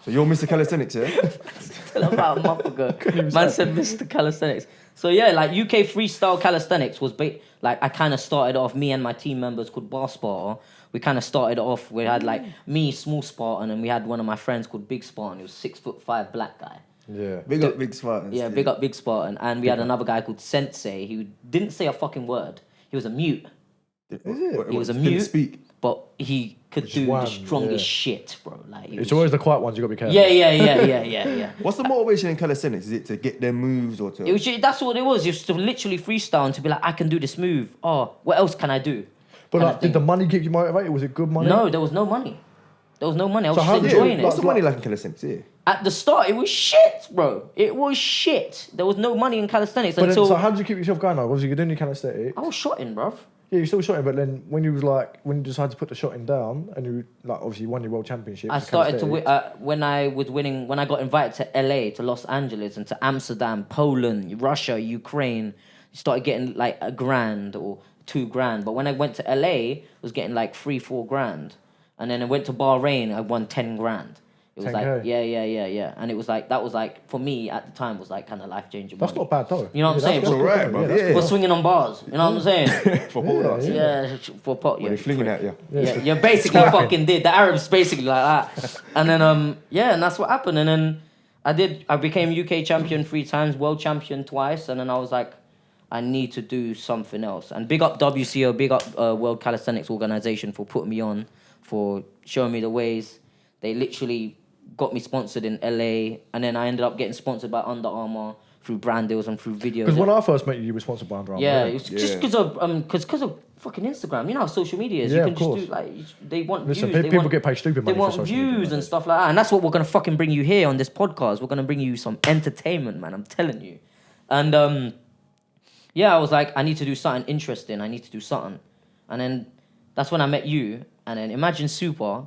So you're Mr. Calisthenics, yeah? About a month ago. Man said Mr. Calisthenics. So yeah, like UK freestyle calisthenics was like I kind of started off. Me and my team members called Bar Sparta. We kind of started off. We had like me, Small Spartan, and we had one of my friends called Big Spartan. He was 6'5" black guy. Yeah. Big up Big Spartans. Yeah, big up Big Spartan. And we had another guy called Sensei. He didn't say a fucking word. He was a mute. He was a Didn't mute, speak. but he could Just do wham, the strongest yeah. shit, bro. Like It's always the quiet ones you got to be careful. yeah. What's the motivation in calisthenics? Is it to get their moves or to? It was that's what it was. Just to literally freestyle and to be like, I can do this move. Oh, what else can I do? But kind like, of did the thing. money keep you motivated? Was it good money? No, there was no money. There was no money. I was So how just did enjoying you- What's it. the money like in calisthenics? Yeah. At the start, it was shit, bro. It was shit. There was no money in calisthenics But then, until so how did you keep yourself going? Like, obviously, you're doing your calisthenics. I was shotting, bruv. Yeah, you still shotting, but then when you decided to put the shotting down, and you like obviously won your world championship. I started to when I was winning. When I got invited to LA, to Los Angeles, and to Amsterdam, Poland, Russia, Ukraine, you started getting like $1,000 or $2,000. But when I went to LA, I was getting like $3-4 grand, and then I went to Bahrain, I won $10,000. It was 10K. like yeah, and it was like that was like for me at the time was like kind of life changing. That's not bad though. You know what I'm saying? That's It's alright, bro. that's Yeah. For swinging on bars, you know what I'm saying? For pole dance. Yeah, for pot. When Yeah, they're flinging at you. yeah, you basically fucking did. The Arabs basically like that. And then and that's what happened. And then I became UK champion 3 times, world champion twice, and then I was like, I need to do something else. And big up WCO, big up World Calisthenics Organization for putting me on, for showing me the ways. They literally got me sponsored in LA, and then I ended up getting sponsored by Under Armour through brand deals and through videos. Because when I first met you, you were sponsored by Under Armour. Yeah, right? it's just because of fucking Instagram. You know how social media is. Yeah, you can of just course. do like they want Listen, views. people get paid stupid They money for want social media views and nowadays. stuff like that, and that's what we're gonna fucking bring you here on this podcast. We're gonna bring you some entertainment, man. I'm telling you. And I was like, I need to do something interesting. I need to do something, and then that's when I met you. And then imagine Super.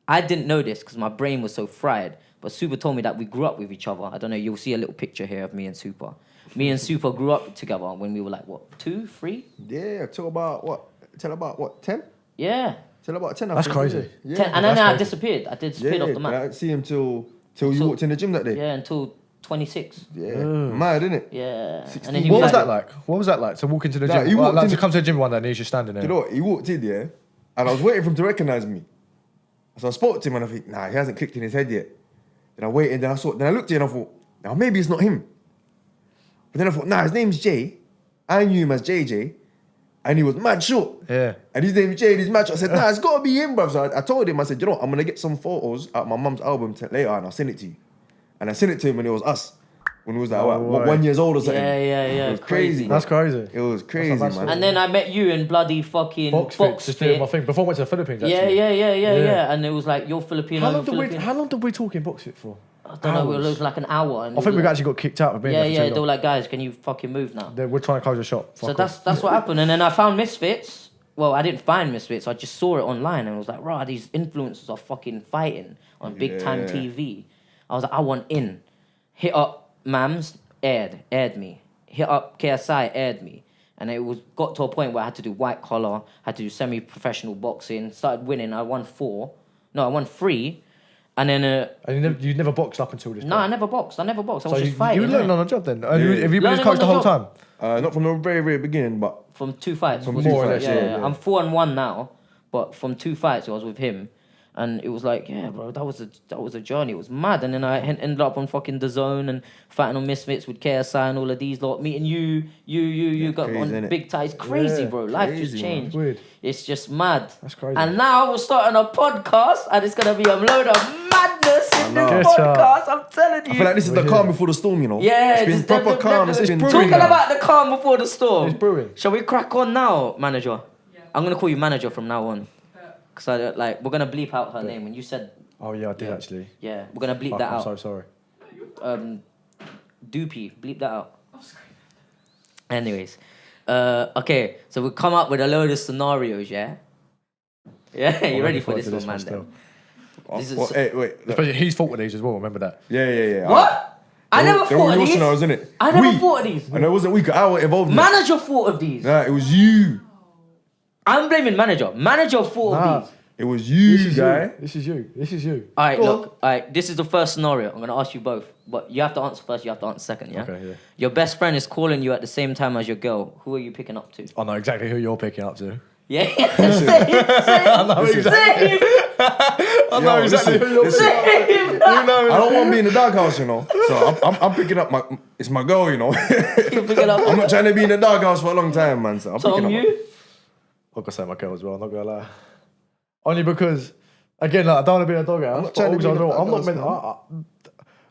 I didn't know this because my brain was so fried. But Super told me that we grew up with each other. I don't know. You'll see a little picture here of me and Super. Me and Super grew up together when we were like, what, 2, 3? Yeah, till about what, 10? Yeah. Till about 10, I That's think, crazy. Yeah. 10, and then that's I crazy. disappeared. I disappeared Yeah, off the map. I didn't see him till you walked in the gym that day. Yeah, until 26. Yeah. Mad, isn't it? Yeah. 16. And then he What was like, that like? What was that like to walk into the Nah, gym? he walked Like in to the- come to the gym one day and he's just standing there. You know what? He walked in, yeah, and I was waiting for him to recognize me. So I spoke to him and I think, nah, he hasn't clicked in his head yet. Then I waited, then I looked at him and I thought, now maybe it's not him. But then I thought, nah, his name's Jay. I knew him as JJ, and he was mad short. Yeah. And his name's Jay, and he's mad short. I said, nah, it's gotta be him, bruv. So I told him, I said, you know what, I'm gonna get some photos out my mum's album later and I'll send it to you. And I sent it to him when it was us. When he was like, No what, way. 1 year old or something. Yeah. It was crazy. crazy. That's crazy. It was crazy, That's man. And then I met you in bloody fucking Box box fit, just doing my fit. thing. Before I went to the Philippines, Yeah. actually. And it was like, you're Filipino. How I'm long Filipino. did we talk in box fit for? I don't know, it Hours. was like an hour. And I it think was we like, actually got kicked out of being there for they too were long. like, guys, can you fucking move now? We're trying to close the shop. So Fuck that's off. what happened. And then I found Misfits. Well, I didn't find Misfits. I just saw it online and was like, rah, these influencers are fucking fighting on big time Yeah. TV. I was like, I want in. Hit up Mams, aired me. hit up KSI, aired me. And it got to a point where I had to do white collar, had to do semi-professional boxing, started winning. I won 3. And then... And you never boxed up until this no, I point? never boxed. I was So just fighting. you learned innit? on the job then? Have you been his Learning coach the on the whole time? Not from the very, very beginning, but From 2 fights. From Was more it? or less, yeah. I'm 4-1 now, but from 2 fights I was with him, and it was like, yeah, bro, that was a journey. It was mad, and then I ended up on fucking the Zone and fighting on Misfits with KSI and all of these lot, meeting you got crazy, on innit? big ties, crazy, Yeah, bro. Life crazy, just man. changed. Weird. It's just mad. That's crazy. And now we're starting a podcast, and it's gonna be a load of madness in this Guess podcast. I'm telling you. I feel like this is the calm before the storm, you know? Yeah, It's been just proper calm. It's been talking now. about the calm before the storm. It's brewing. Shall we crack on now, manager? Yeah. I'm gonna call you manager from now on. Cause we're gonna bleep out her name. When you said, Oh yeah, I did actually. yeah, we're gonna bleep Fuck, that I'm out. so sorry. Doopy, bleep that out. Anyways, okay, so we come up with a load of scenarios, yeah. Yeah, you ready for this one, man? still. This is Well, hey, wait. Especially he's fought with these as well. Remember that? Yeah. what? I never There were thought of your these. scenarios, innit? I never We. thought of these. And it wasn't we, 'cause I was involved in it. Manager thought of these. Nah, it was you. I'm blaming manager. Manager thought Nah. of these. It was you, This is guy. you. This is you. This is you. All right, Go look. All right, this is the first scenario. I'm gonna ask you both, but you have to answer first. You have to answer second. Yeah. Okay, yeah. Your best friend is calling you at the same time as your girl. Who are you picking up to? I know exactly who you're picking up to. Yeah. Same. know exactly. I know Yo, exactly listen, who you're listen. picking up. You know. I don't want to be in the doghouse, you know. So I'm picking up it's my girl, you know. You're picking up. I'm not trying to be in the doghouse for a long time, man. So I'm Tom, picking up. you? I've got to say my girl as well. I'm not gonna lie. Only because, again, like, I don't want to be in a doghouse. I'm not trying to be in a I'm not doghouse, meant.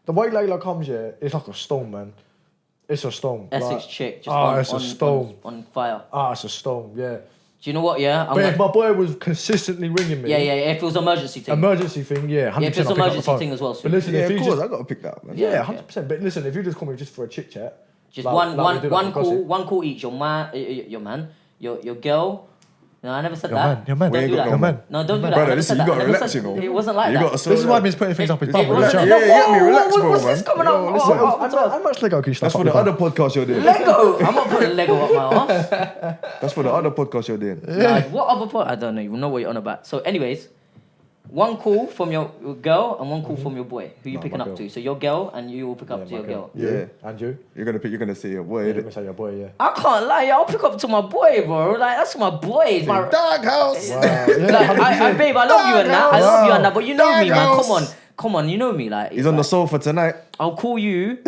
The way Layla comes here, it's like a storm, man. It's a storm. Essex Like, chick. Just it's a storm. on fire. It's a storm. Yeah. Do you know what? Yeah. But if my boy was consistently ringing me, Yeah. If it was emergency thing. emergency thing, yeah, 100%. Yeah, if it's I'll pick up the emergency phone. thing as well, But sweet. listen, Yeah, if of you course, just I got to pick that up, man. yeah, 100%. But listen, if you just call me just for a chit chat, Just like we do like one gossip. call each. Your man, your girl. No, I never said that. Your man. We Don't ain't do got that. no man. No, don't do that. I Brother, never listen, said you that. got to I never relax, said- you know. It wasn't like You that. got to slow This is why down. he's putting things up his bum. It wasn't. Yeah, No, let me relax, bro, what's man. this coming Yo, up? listen. How much Lego can you That's stuff for up the your other podcast you're doing. Lego. I'm not putting Lego up my ass. That's for the other podcast you're doing. Like, what other part? I don't even know what you're on about. So, anyways, one call from your girl and one call from your boy. Who you picking my up girl. to? So your girl and you will pick up to your girl. Yeah. And you? You're gonna say your boy. Let me say your boy, yeah. I can't lie, I'll pick up to my boy, bro. Like that's my boy. My, Doghouse. Wow. like, babe, I love you and that. I love you and that. But you know me, man. Doghouse. Come on, you know me. Like He's on the sofa tonight. I'll call you.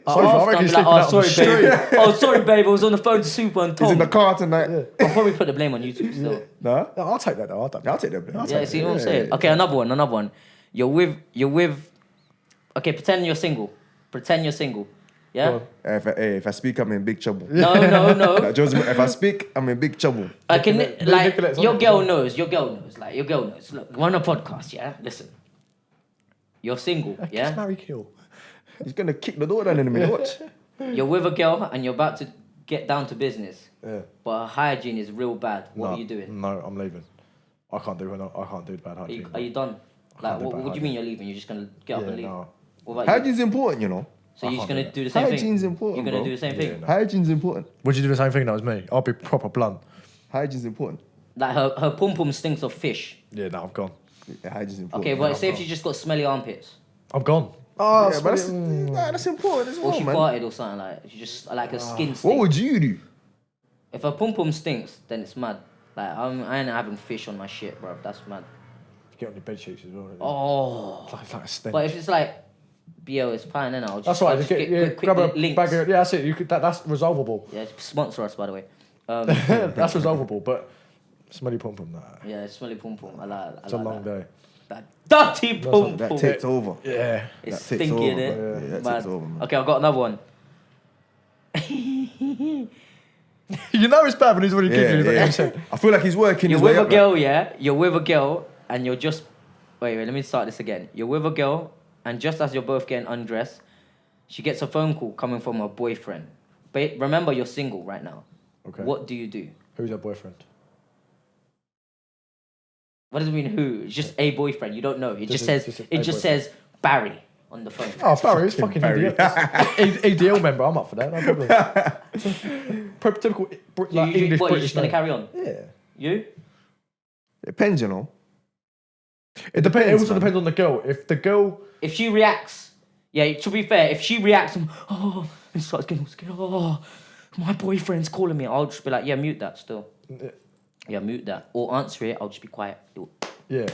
Sorry, I reckon he's sleeping out on the sorry, babe. Oh, sorry, babe. I was on the phone to Super and Tom. He's in the car tonight. I'll probably put the blame on you two still. Nah? No, I'll take that though. I'll take that. I'll take that. Bro. Yeah, see what I'm saying? Okay, another one. You're with. Okay, pretend you're single. Yeah. If I speak, I'm in big trouble. No. Like, Joseph, if I speak, I'm in big trouble. I can Nicolette's your on it, girl knows. Your girl knows. Look, we're on a podcast. Yeah, listen. You're single. Kiss, Yeah. marry, kill. He's gonna kick the door down in a minute. Watch. You're with a girl and you're about to get down to business, Yeah. but her hygiene is real bad. What No, are you doing? No, I'm leaving. I can't do bad hygiene. Are you done? Like, do what bad do you mean you're leaving? You're just gonna get up Yeah, and leave? no. What about you? Hygiene's important, you know. So you're just can't gonna do that. do the same thing? Hygiene's important, You're gonna bro. do the same thing? no. Hygiene's important. Would you do the same thing that was me? I'll be proper blunt. Hygiene's important. Like her pum pum stinks of fish. Yeah, no, I'm gone. Yeah, hygiene's important. Okay, but say if she just got smelly armpits, I'm gone. Oh, Yeah, but that's important as or well, she man. farted or something like, she just like her skin What stinks. would you do? If her pum pum stinks, then it's mad. Like I ain't having fish on my shit, bro. That's mad. Get on your bed sheets as well. Oh, It's like a stench. but if it's like, BO, it's fine, then I'll just. That's right. I'll Just just get, quick grab a links. bag of, yeah, that's it. You could, that's resolvable. Yeah, sponsor us, by the way. That's resolvable, but smelly pom pom, nah. Yeah, it's smelly pum pum. I like. It's a long day. That dirty pum That pum. takes over. Yeah. It's that takes stinky, over, innit? man. Yeah, that Mad. takes over, man. Okay, I've got another one. You know it's bad when he's already Yeah, giggling. yeah. Like, I feel like he's working You're his way with a up. girl, yeah? You're with a girl, and you're just. Wait, let me start this again. You're with a girl, and just as you're both getting undressed, she gets a phone call coming from her boyfriend. But remember, you're single right now. Okay. What do you do? Who's her boyfriend? What does it mean? Who? It's just a boyfriend. You don't know. It just Just a says. It just says Barry. on the phone. Oh, Barry, it's fucking Barry. idiot. EDL member, I'm up for that, no problem. Typical like, you, English what, you're British just gonna name. carry on? Yeah. You? Depends, you know. It depends. It also depends on the girl. If the girl, If she reacts, yeah. To be fair, if she reacts, and starts getting all scared. Oh, my boyfriend's calling me. I'll just be like, yeah, mute that still. Yeah, mute that. Or answer it. I'll just be quiet. yeah,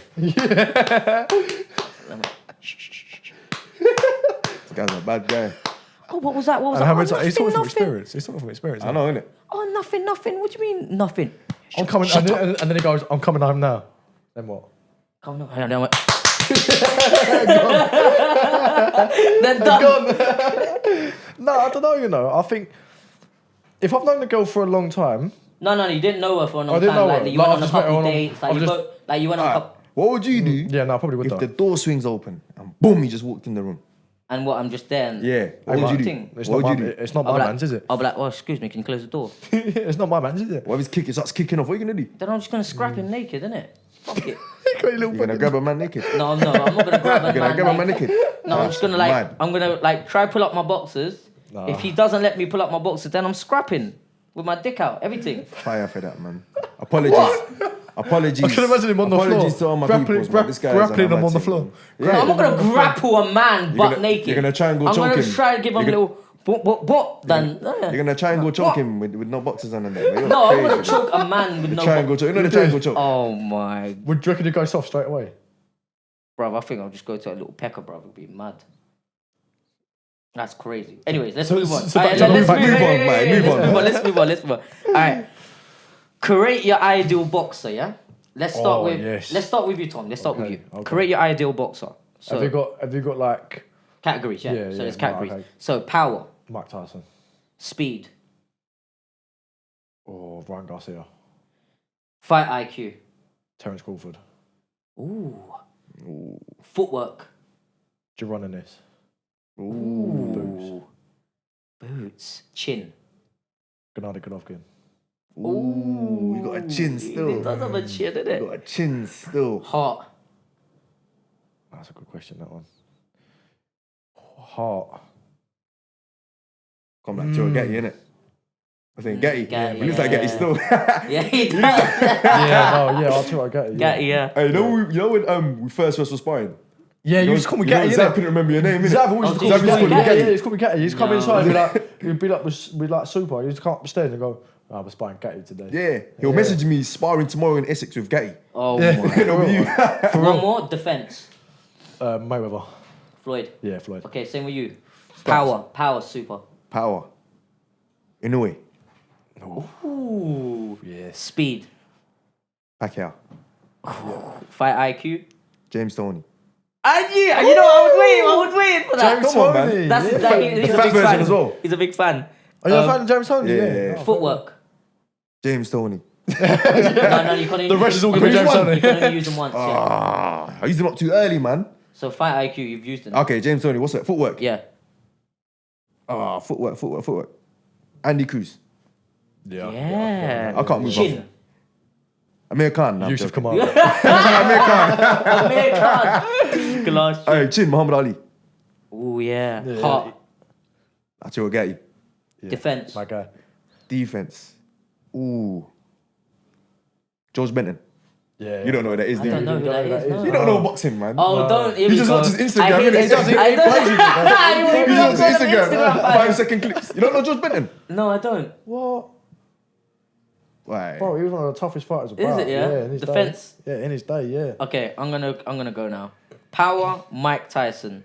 This guy's a bad guy. Oh, what was that? What was and that? how many Oh, times? He's talking from nothing. experience. He's talking from experience. I know, innit? Oh, nothing. What do you mean, nothing? I'm coming, and then he goes, "I'm coming home now." Then what? Come on, hang on. Then done. No, I don't know. You know, I think if I've known the girl for a long time, No, you didn't know her for a long I didn't time. know Like, her. you Like, went on I've a just met her couple on a- dates. Like, I've you just- both, like, you went on a Alright, couple. what would you do yeah, no, I probably would. if though. the door swings open and boom, you just walked in the room? And what? I'm just there. And Yeah. What would you do? Thing. It's What not would my, you do? it's not I'll my be man's, is it? I'll be like, oh, excuse me, can you close the door? It's not my man's, is it? What if it starts kicking off? What are you gonna do? Then I'm just gonna scrap him naked, innit? Fuck it. You're gonna grab a man naked. No, I'm not gonna grab a You're gonna grab a man naked. No, I'm just gonna like, Mad. I'm gonna like try pull up my boxers. Nah. If he doesn't let me pull up my boxers, then I'm scrapping with my dick out, everything. Fire for that, man. Apologies. Apologies. I can imagine him on the Apologies floor. to all my Grappling- peoples, man. This guy is grappling an him on the amateur, floor. man. Yeah. I'm not gonna grapple a man butt naked. You're gonna try and go I'm choke gonna him. try to give him a You're little what then. You're gonna try and go choke him with no boxes on and that. You're No, I'm crazy, gonna man. choke a man with The no. triangle choke. You know the triangle choke. Oh my, Would you reckon it go soft straight away? bro! I think I'll just go to a little pecker, bro. It'd be mad. That's crazy. Anyways, let's So- move on. so Alright, back to- let's move on, move man, on. Let's move on. All right. Create your ideal boxer. Yeah. Let's start Oh, with. yes. Let's start with you, Tom. Let's start with Okay, you. okay. Create your ideal boxer. So Have you got like categories. Yeah. Yeah, So yeah, there's right, categories. okay. So power, Mike Tyson speed, or Ryan Garcia, fight IQ. Terence Crawford, Ooh. Footwork. Geronis, Ooh. Boots. Chin. Gennady Golovkin. Ooh, you got a chin It still. does have a chin, You innit? got a chin still. Heart. That's a good question. That one. Heart. Come back to a Getty, innit? I think Getty. Getty, He looks like Getty yeah. still. Yeah, he does. Yeah, no, yeah, I'll tell you what I get. Yeah, yeah. Hey, you know when we first was sparring? Yeah, you used to call me You know, Getty, Zab innit? couldn't remember your name, innit? Zav always Oh, used did to call you me call Getty. him Getty? Yeah, he's called me Getty. He's come No. inside he'd be like with like super. He'd come up the stairs and go, "Oh, I'm sparring Getty today." Yeah, he'll message me sparring tomorrow in Essex with Getty. Oh Yeah. my. It'll be you. One more. Defense. Mayweather. Floyd. Yeah, Floyd. Okay, same with you. Power, super. Power. In a way. Ooh. Yeah. Speed. Pacquiao. Fight IQ. James Toney. I knew. You know, I was waiting for that. James Come on, man. Toney, That's yeah. that, he's The a fat big version fan as well. He's a big fan. Are you a fan of James Toney? yeah. Oh, Footwork. James Toney. No, you can't. The rest is all gonna be you James can Toney. only use them once. Yeah. Ah, I used him up too early, man. So fight IQ, you've used them. Okay, James Toney, what's that? Footwork. Yeah. Ah, footwork. Andy Cruz. Yeah. I can't move Chin. off. Amir Khan. Nah, I'm Yusuf joking. Kamara. Amir Khan. Glass. Hey, Chin, Muhammad Ali. Oh yeah. Yeah. Heart. That's your Getty. Defense. My guy. Defense. Ooh. George Benton. Yeah. You don't know who that is, I do you? don't know who that is. No. You don't know boxing, man. Oh, don't. Here He we just go. watches Instagram, I hate innit? it. He doesn't- I he don't- plays it. I He don't watches go on Instagram. Instagram. 5-second clips. You don't know George Benton? No, I don't. What? Why? Bro, he was one of the toughest fighters about. Is it, yeah? in his Defense? Day. Yeah, in his day, yeah. Okay, I'm gonna go now. Power, Mike Tyson.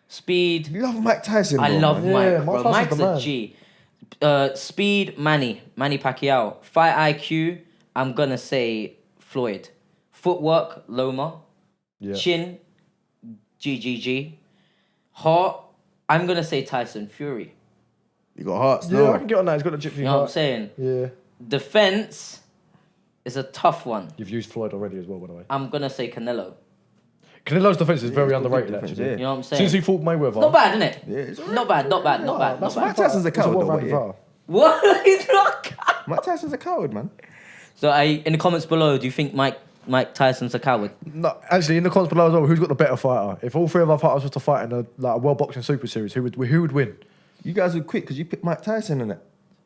Speed, You love Mike Tyson, I bro, love man. Yeah, Mike, bro. Mike Tyson's Mike's the a man. G. Speed, Manny Pacquiao. Fight IQ, I'm gonna say Floyd. Footwork, Loma. Yeah. Chin, GGG. Heart, I'm gonna say Tyson Fury. You got heart Yeah, still. I can get on that. He's got a gypsy You know what I'm heart. saying? Yeah. Defense is a tough one. You've used Floyd already as well, by the way. I'm gonna say Canelo. Canelo's defense is very he's got good underrated, defense, actually. yeah. You know what I'm saying? Since he fought Mayweather. Not bad, isn't it? Yeah, it's alright. Not bad. That's Mike Tyson's a coward, though, yeah. What? He's not. Mike Tyson's a coward, man. So, in the comments below, do you think Mike Mike Tyson's a coward. No, actually, in the comments below as well, who's got the better fighter? If all three of our fighters were to fight in a World Boxing Super Series, who would win? You guys would quit because you picked Mike Tyson in it.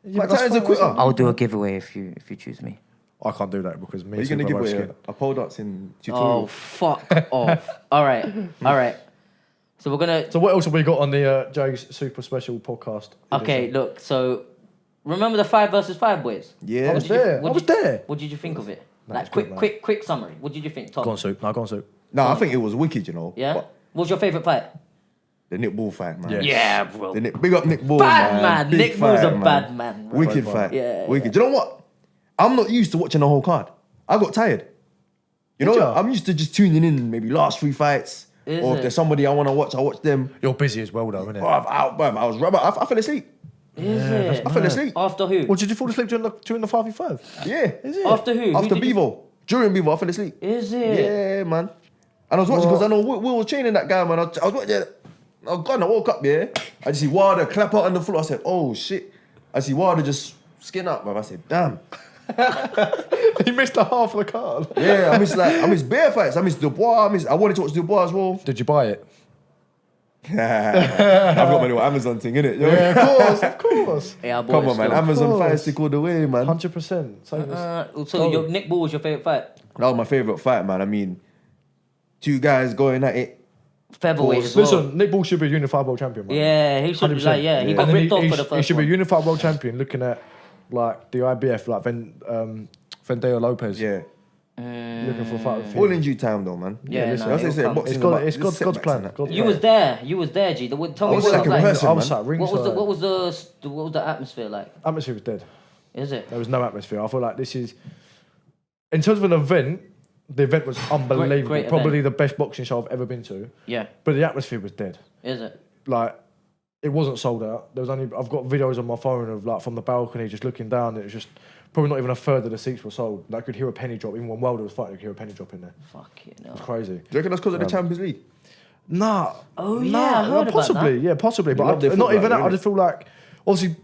Yeah, Mike that's Tyson's a fine, quitter. that's I'll do a giveaway if you choose me. I can't do that because me Are you and going to Super give are away both a pole dancing Oh, tutorial? fuck off. All right. So we're going to... So what else have we got on the Jay's Super Special podcast? Okay, look. So remember the 5 versus 5 boys? Yeah. I was there. I was there. What did you think of it? No, Like it's good, man. quick summary. What did you think, Tom? Go on, Soup. No, go on, Soup. No, I think it was wicked, you know. Yeah? But What was your favourite fight? the Nick Ball fight, man. Yeah. Yeah, bro. Big up Nick Ball, Bad man. Big Nick Ball's fight, a bad man, bro. Wicked Bad fight. Yeah, Wicked. Do you know what? I'm not used to watching the whole card. I got tired. You know, Did ya? I'm used to just tuning in maybe last 3 fights. Is or it? if there's somebody I want to watch, I watch them. You're busy as well, though, innit? Oh, I was rubber. I fell asleep. Is it? I fell asleep. After who? Well, did you fall asleep during the 5v5? Yeah. Is it? After who? After Who did you- Bevo. During Bevo, I fell asleep. Is it? Yeah, man. And I was watching because I know we were training that guy, man. I was watching. I was gone. I woke up, yeah. I just see Wilder clap out on the floor. I said, "Oh shit!" I see Wilder just skin up, man. I said, "Damn." He missed the half of the card. Yeah, I miss bear fights. I miss Dubois. I wanted to watch Dubois as well. Did you buy it? I've got my little Amazon thing, innit? Yo. Yeah, of course. Yeah, I bought Come it on, man. still. Amazon course. Fire Stick all the way, man. 100%. So your Nick Ball was your favourite fight? That was my favourite fight, man. I mean, 2 guys going at it. Featherweight as well. Listen, Nick Ball should be a unified world champion, man. Yeah, he should be 100%. like, he And got then ripped off for the He first should be a one. unified world champion looking at like the IBF, like Vendeo Lopez. Yeah. Looking for a fight with him. All in due time, though, man. Yeah, listen, no, That's what they it'll say, come. boxing It's God's setbacks plan. and that. God's You plan. was there. You was there, G. Tell me was what it was second like. person, I was man. sat ringside. What was the atmosphere like? Atmosphere was dead. Is it? There was no atmosphere. I feel like this is, in terms of an event, the event was unbelievable. Great Probably the best boxing show I've ever been to. Yeah. But the atmosphere was dead. Is it? Like, it wasn't sold out. There was only, I've got videos on my phone of like from the balcony just looking down. It was just probably not even a third of the seats were sold. Like, I could hear a penny drop. Even when Wilder was fighting, I could hear a penny drop in there. Fuck it, no. It's crazy. Do you reckon that's because of the Champions League? Nah. Oh, yeah, nah, I heard about possibly. that. Yeah, possibly. They love But their not football, even that. I innit? just feel like, obviously,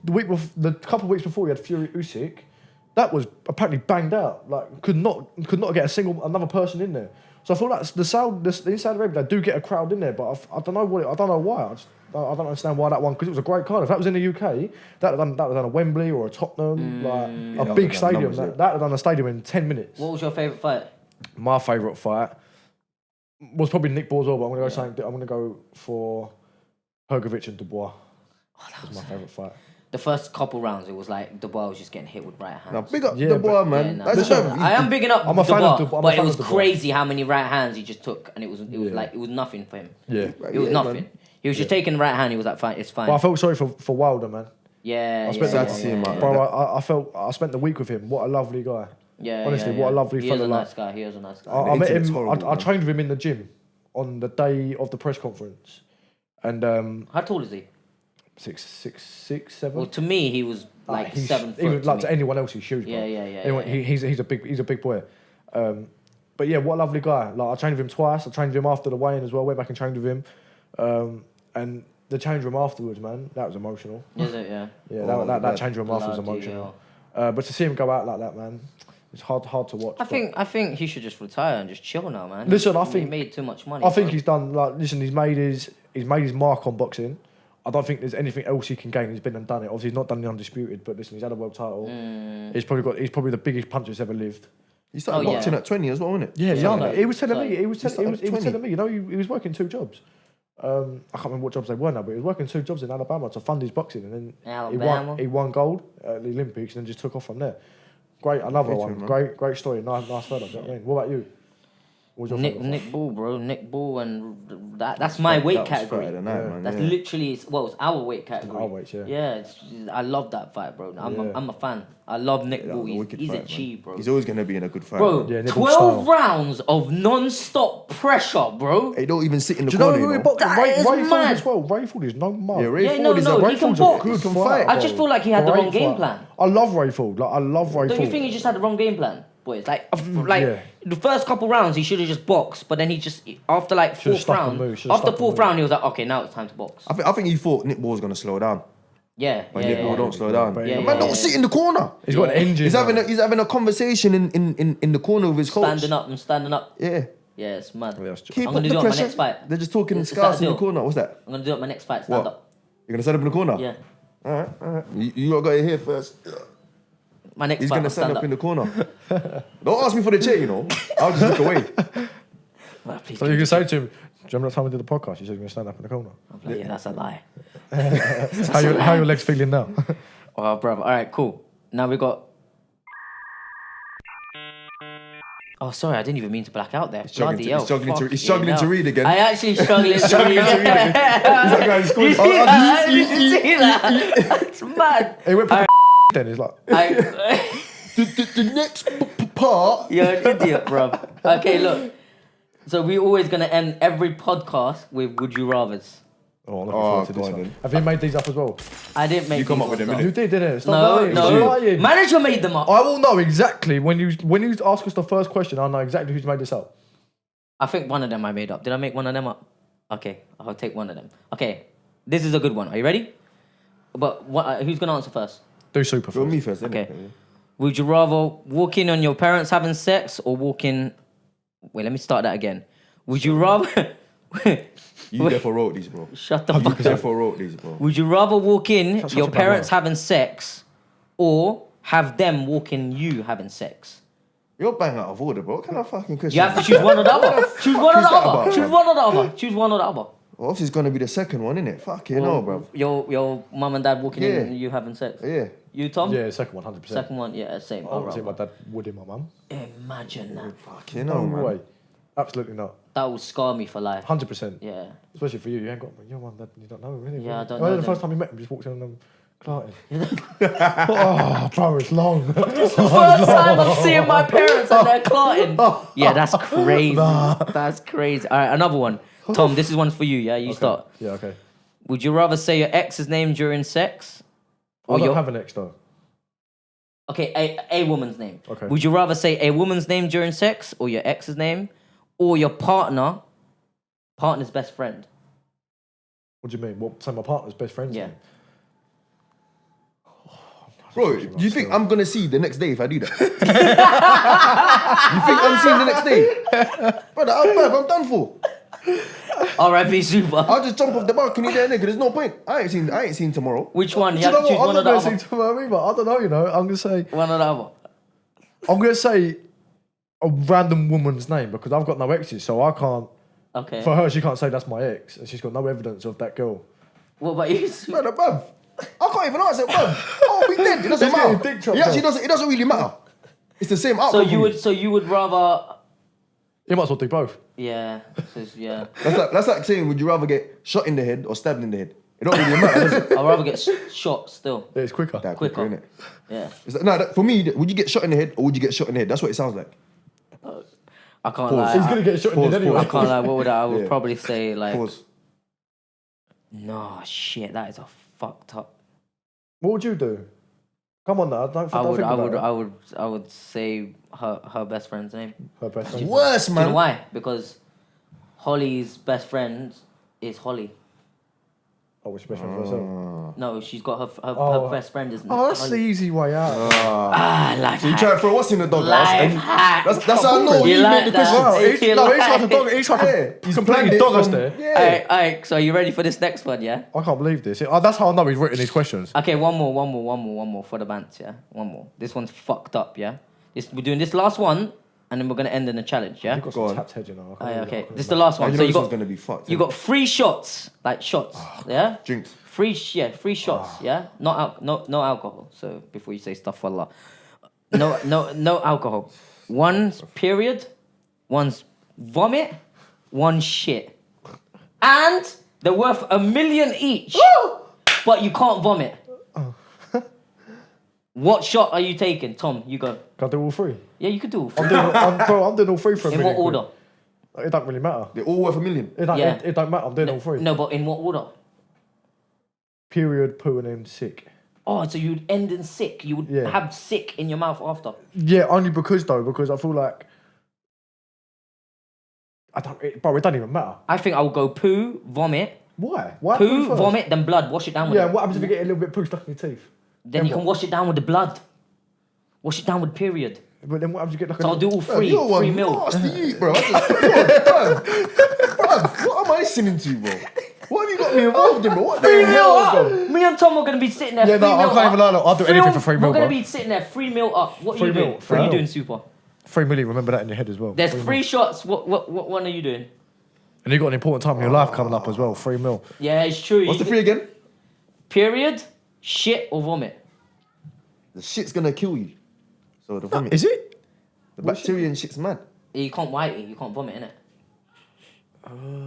the couple of weeks before, we had Fury Usyk. That was apparently banged out. Like, could not get another person in there. So I feel like the inside Arabia, they do get a crowd in there, but I don't know I don't know why. I don't understand why that one, because it was a great card. If that was in the UK, that would have done a Wembley or a Tottenham, like a big stadium. numbers, yeah. That would have done a stadium in 10 minutes. What was your favourite fight? My favourite fight was probably Nick Ball as well, but I'm going to go for Hergovic and Dubois. That was my favourite fight. The first couple rounds, it was like Dubois was just getting hit with right hands. Now, big up Yeah, the boy, but- man. Yeah, no. That's Listen, just- I am bigging up I'm a fan Dubois, of Dubois. I'm a but it fan was of Dubois. crazy how many right hands he just took, and it was Yeah. like it was nothing for him. Yeah. It was Yeah, nothing. man. He was just taking the right hand. He was like, fine, it's fine. But I felt sorry for Wilder, man. Yeah, I spent sad to see him out, Bro, I spent the week with him. What a lovely guy. Yeah, Honestly, yeah, what a yeah. lovely He fella, is a like- nice guy. He is a nice guy. I met internet's him. horrible, I man. trained with him in the gym on the day of the press conference, and How tall is he? 6'7". Well, to me, he was like he's- 7 foot. Even to like me. to anyone else, he's huge. Bro. Yeah. Anyone, he's a big boy. But yeah, what a lovely guy. Like, I trained with him twice. I trained with him after the weigh-in as well. Went back and trained with him, and the change room afterwards, man, that was emotional. Is it? Yeah. Yeah, Oh, that man. change room afterwards was Bloody emotional. But to see him go out like that, man, it's hard to watch. I think he should just retire and just chill now, man. Listen, I he think- made too much money. I think bro. he's done. Like, listen, he's made his mark on boxing. I don't think there's anything else he can gain. He's been and done it. Obviously, he's not done the undisputed, but listen, he's had a world title. He's probably the biggest puncher that's ever lived. He started Oh, yeah. boxing at 20 as well, wasn't it? Yeah, Yeah, young. like- He was telling me. like- He was started at 20. telling me. You know, he was working 2 jobs. I can't remember what jobs they were now, but he was working 2 jobs in Alabama to fund his boxing, and then Alabama. he won gold at the Olympics, and then just took off from there. Great, another Great one. to him, man. Great story. Nice fella. You know what I mean? What about you? What was your favourite fight? Nick Ball, bro. Nick Ball, and that's my weight That was category. Friday night, Yeah. man. That's yeah. literally it's our weight category. Our weights, yeah. Yeah, I love that fight, bro. Yeah. I'm a fan. I love Nick That Ball. was a wicked He's a fight, man. G, bro. He's always going to be in a good fight. Bro, man. Yeah, Nick Ball 12 style. rounds of non-stop pressure, bro. He don't even sit in the Do you know corner, who you he know? boxed? That Ray is Ford mad. as well. Ray Ford is no mug. Yeah, Ray Yeah, Ford no, is no, a he Ray can Ford's box. a good Good fight. I just feel like he had the Great wrong game fight. plan. I love Ray Ford. Like, I love Ray Don't Ford. you think he just had the wrong game plan, boys? Like yeah. the first couple rounds, he should have just boxed, but then he just after like Should've fourth stuck and round, moved, should've after stuck and fourth moved. round, he was like, okay, now it's time to box. I think he thought Nick Ball was going to slow down. Yeah, My yeah, nipple yeah. don't slow down. But Yeah, The man yeah, don't yeah. sit in the corner. He's got an engine. He's having a conversation in the corner with his coach. I'm standing up. Yeah. Yeah, it's mad. Yeah, that's true. Keep I'm up gonna the do it on my pressure. next fight. They're just talking Is that scarce a in the deal? corner. What's that? I'm gonna do it on my next fight. Stand What? up. You're gonna stand up in the corner? Yeah. Alright. You got to here first. My next He's fight. gonna I'll stand up in the corner. Don't ask me for the chair, you know. I'll just look away. Well, please So you can say to him, do you remember that time we did the podcast? You said you're going to stand up in the corner. I'm like, yeah, that's a lie. How your legs feeling now? Oh, brother. All right, cool. Now we got. Oh, sorry, I didn't even mean to black out there. Bloody hell. He's struggling to fucking struggling to hell. read again. I actually struggling to read. He's like, guys, You see that? Did you see that? That's mad. He went for then. He's like, the next part. You're an idiot, bro. Okay, look. So we're always gonna end every podcast with "Would you rather's." oh, I'm looking forward to go this on one. then. Have you made these up as well? I didn't make. You come these up with them, ones innit? You did, didn't it? Stop No, lying. no. Stop lying. Manager made them up. I will know exactly when you ask us the first question. I'll know exactly who's made this up. I think one of them I made up. Did I make one of them up? Okay, I'll take one of them. Okay, this is a good one. Are you ready? But who's gonna answer first? Do super Well, first. me first. Okay. innit? Would you rather walk in on your parents having sex or walk in? Wait, let me start that again. Would you rather? You therefore wrote these, bro. Shut the You fuck up. therefore wrote these, bro. Would you rather walk in Such your a bad parents word. having sex or have them walk in you having sex? You're bang out of order, bro. What kind of fucking question? You have to choose one or the other. Choose one or is the that other. about, Choose man? one or the other. Choose one or the other. Well, obviously, it's gonna be the second one, innit? Fuck you know, bro. Your mum and dad walking in Yeah. and you having sex. Yeah. You, Tom? Yeah, second one, 100%. Second one, yeah, same. I don't see my dad wooding my mum. Imagine that. Fuck you No know, man. way. Absolutely not. That will scar me for life. 100%. Yeah. Especially for you. You ain't got your mum, dad, you don't know him, really. Yeah, I don't Well, know the them. first time you met him, just walked in on them clarting. Oh, bro, it's long. First time I'm seeing my parents and they're clotting. Yeah, that's crazy. That's crazy. All right, another one. Tom, this is one for you, yeah? You start. Yeah, okay. Would you rather say your ex's name during sex? I don't your... have an ex, though. Okay, a woman's name. Okay. Would you rather say a woman's name during sex or your ex's name or your partner's best friend? What do you mean? What? So my partner's best friend's Yeah. name? Bro, you think I'm gonna see the next day if I do that? You think I'm seeing the next day? Brother, I'm done for. R.I.P. Super. I'll just jump off the balcony there, nigga. There's no point. I ain't seen tomorrow. Which one? Do You you have know to choose what? one I'm or the not other. going to say tomorrow either. I don't know, you know. I'm going to say... One or the other. I'm going to say a random woman's name because I've got no exes, so I can't... Okay. For her, she can't say that's my ex, and she's got no evidence of that girl. What about you? Super? Brother, bruv. I can't even answer, bruv. Oh, we dead. It doesn't He's getting matter. dick chopped It actually off. doesn't. It doesn't really matter. It's the same So outcome. you would rather... You might as well do both. Yeah. Yeah. That's like saying, would you rather get shot in the head or stabbed in the head? It don't really matter, does it? I'd rather get shot still. Yeah, it's quicker. That Quicker. innit? Yeah. It's like, no, for me, would you get shot in the head or would you get shot in the head? That's what it sounds like. I can't Pause. lie. He's going to get shot in the Pause, head anyway. I can't lie. What would I would Yeah. probably say like... Pause. No, shit, that is a fucked up... What would you do? Come on now, don't think about it. I would say her best friend's name. Her best friend. Worse, Do you know man. why? Because Holly's best friend is Holly. Oh, what's your best friend for herself? No, she's got her Oh. best friend is Oh, that's the Holly. easy way out. Life So you hack. try to throw what's in the dog Life and hack. that's how I know You you like made the that? question. Wow, Hey, each, you no, like- each like a dog, each like Yeah, a he's completely planned it dog us from- there. Yeah. Alright, so are you ready for this next one, yeah? I can't believe this. That's how I know he's written these questions. Okay, one more for the bants, yeah? One more. This one's fucked up, yeah? We're doing this last one, and then we're gonna end in a challenge, yeah? You've got Go some on. tapped head, you know. I can't Aye, really- okay, I couldn't this is the last Oh, one. you So know you this one's got gonna be fucked. you got 3 shots, like shots, yeah? Drinks. Free shots, yeah. No alcohol. So before you say stuff, wallah, no alcohol. One's period, one's vomit, one's shit, and they're worth $1 million each. But you can't vomit. What shot are you taking, Tom? You go. Can I do all three? Yeah, you could do. I'm doing all three for a In million what quid. order? It don't really matter. They're all worth $1 million. Yeah. It don't matter. I'm doing all three. No, but in what order? Period, poo, and then sick. Oh, so you'd end in sick. You would Yeah. have sick in your mouth after. Yeah, only because I feel like it don't even matter. I think I would go poo, vomit, Why? Why Poo, first? vomit, then blood. Wash it down with Yeah, it. and what happens if you get a little bit poo stuck in your teeth? Then you can wash it down with the blood. Wash it down with period. But then what happens if you get like So I'll do all three. You're one 3 mil. nasty eat, bro. Bruv, what am I listening to, bro? What have you got me involved in, bro? What the 3 mil hell, up. bro? Me and Tom are gonna be sitting there. Yeah, 3 no, I mil can't up. even lie, look, I'll do anything for 3 mil, We're gonna bro. be sitting there 3 mil up. What are 3 you mil, doing? 3 What are you mil. doing, Super? 3 million, remember that in your head as well. There's 3 3 mil. shots. What one are you doing? And you got an important time in your life coming up as well, 3 mil. Yeah, it's true. What's You the 3 again? Period, shit or vomit. The shit's gonna kill you. So the vomit. Is it? The bacteria and shit's mad. You can't white it. You can't vomit in it.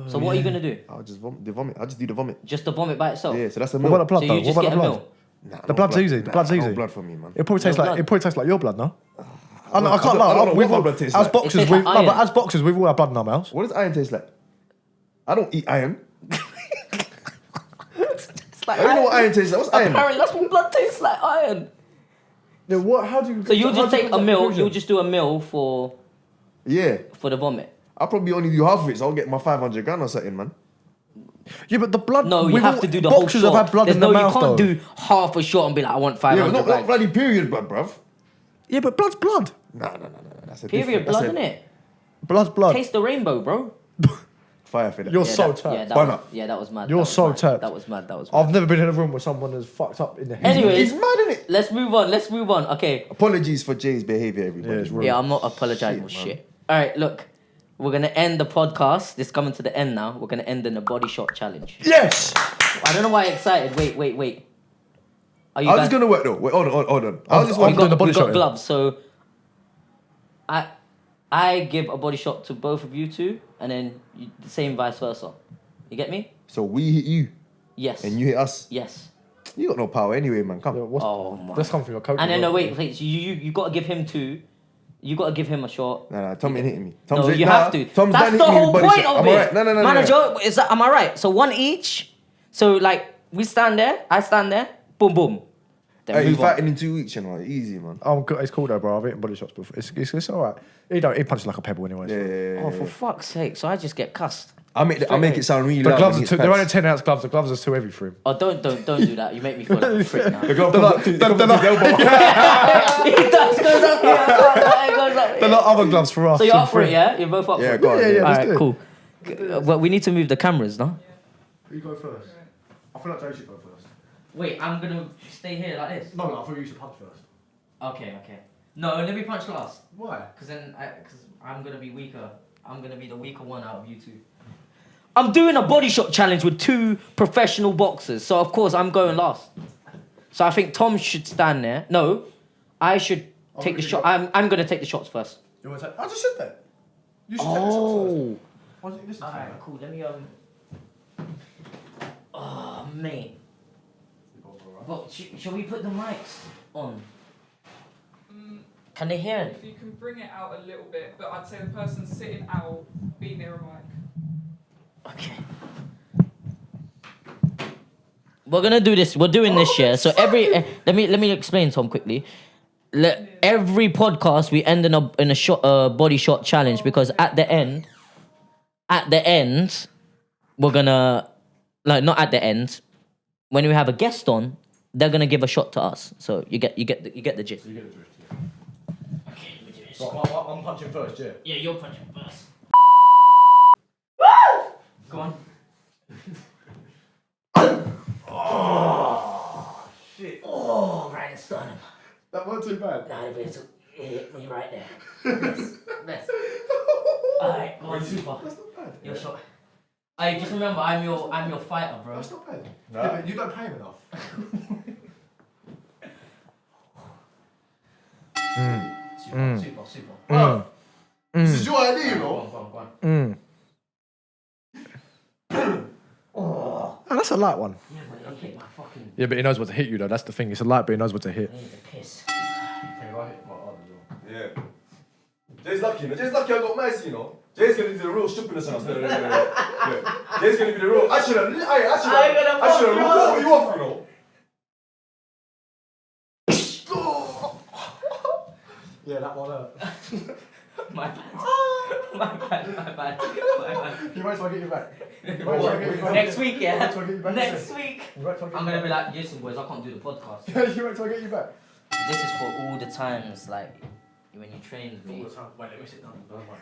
So what are you gonna do? I'll just vomit. The vomit. I'll just do the vomit. Just the vomit by itself. Yeah, so that's a What meal. about the blood So though? you What just about get the a blood? meal. Nah, The no blood's blood. easy. The blood's No easy. blood for me, man. It probably tastes No like blood. it probably tastes like your blood, no? I I can't don't lie. know We've what all, blood tastes as like. boxers, It tastes we like no, but iron. as boxers, we've all had blood in our mouths. What does iron taste like? I don't eat iron. It's like I don't know what iron tastes like. What's iron? Apparently, that's what blood tastes like. Iron. Yeah, what? How do you? So you'll how just do you take come a to that meal. conclusion? You'll just do a meal for Yeah. the vomit. I'll probably only do half of it, so I'll get my 500 grand or something, man. Yeah, but the blood. No, you we've have all- to do the whole boxers shot. have had blood There's in their no, mouth, you can't though. do half a shot and be like, I want Yeah, 500 but not bags. bloody period blood, bruv. Yeah, but blood's blood. Nah. That's a Period different- blood, that's a innit? Blood's blood. Taste the rainbow, bro. Fire for that. You're Yeah, so that, tight. yeah, that Why was, not? yeah, that was mad. You're that was so mad. tight. That was mad. I've never been in a room where someone has fucked up in the head. Anyways, He's mad, innit? let's move on. Okay. Apologies for Jay's behaviour, everybody. Yeah, it's rude. Yeah, I'm not apologizing for Shit, man. shit. All right, look. We're going to end the podcast. This is coming to the end now. We're going to end in a body shot challenge. Yes. I don't know why you're excited. Wait. Are you How's guys... this gonna work though? Wait, hold on. How's this I'm one? doing the body we shot, got yeah. gloves, so I give a body shot to both of you two, and then the same vice versa. You get me? So we hit you Yes. and you hit us. Yes. You got no power anyway, man. Come. Yeah, Oh my. That's coming from your coach. And then as no, well. wait. So you got to give him two. You got to give him a shot. Nah, Tom ain't hitting me. No, Tom's you have to. Tom's That's done the hitting me whole with body point shot. of I'm it. alright. No. Manager, is that am I right? So one each. So like we stand there, I stand there, boom. Then Hey, you move on. fighting in 2 weeks, you know. Easy, man. It's cool though, bro. I've eaten body shots before. It's all right. He punches like a pebble anyway. Yeah. Oh, for fuck's sake! So I just get cussed. I make it sound really The loud. gloves when are he too. hits They're only pads. 10-ounce gloves. The gloves are too heavy for him. Oh, don't do that. You make me feel like a prick now. The glove comes up to his elbow. He does goes up here. It goes up They're here. not other gloves for us. So you're and up for it, him. yeah? You're both up Yeah, for it. go on. Yeah, Yeah, let's Alright, do it. cool. Well, we need to move the cameras, no? You go first. I feel like Jay should go first. Wait, I'm gonna stay here like this. No, I thought you should punch first. Okay. No, let me punch last. Why? Because I'm gonna be weaker. I'm gonna be the weaker one out of you two. I'm doing a body shot challenge with two professional boxers, so of course I'm going last. So I think Tom should stand there. No, I should take the shot. I'm gonna take the shots first. You want to take? I just said that. You should take the shots first. Why don't you listen to me? Alright, cool. Let me Oh mate. But shall we put the mics on? Can they hear it? If you can bring it out a little bit, but I'd say the person sitting out, be near a mic. Okay. We're gonna do this. We're doing this year. So let me explain, Tom, quickly. Every podcast we end in a shot body shot challenge because at the end, we're gonna not at the end. When we have a guest on, they're gonna give a shot to us. So you get the gist. You get the drift, yeah. Okay, let me do this. So I'm punching first, yeah. Yeah, you're punching first. Go on. Shit. Oh, right in the sternum. That wasn't too bad. Nah, it hit me right there. Bless. Alright, go on, super. That's not bad. Your shot. Hey, just remember, I'm your fighter, bro. That's not bad. No. Yeah, but you don't pay him enough. Super. This is your idea, you Go know. on, go on. Oh, that's a light one. Yeah, but it hit my fucking... Yeah, but he knows what to hit you though. That's the thing. It's a light, but he knows what to hit. I need to piss. Yeah. Jay's lucky. Jay's lucky I got mercy, you know. Jay's gonna do the real stupidness on us. Yeah. Jay's gonna be the real. I should have rolled you off, you know. Yeah, that one hurt. My bad. My bad. You might as well get you back. Next week, yeah. Next week. Next week. You might as well get I'm you gonna be back. like, listen, boys, I can't do the podcast. You might as well get you back. This is for all the times, like when you trained me. Wait, let me sit down.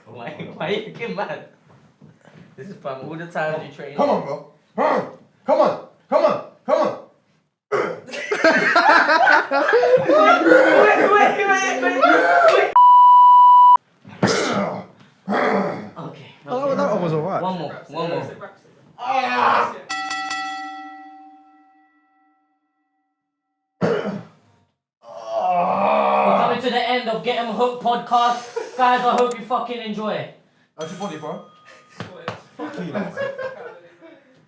Why are you getting mad? This is from all the times you trained. Come on, bro. Come on. Wait. Okay. Oh, that one was alright. One more. We're coming to the end of Get 'Em Hooked podcast. Guys, I hope you fucking enjoy. How's your body, bro? Sweat. Fuck you, man.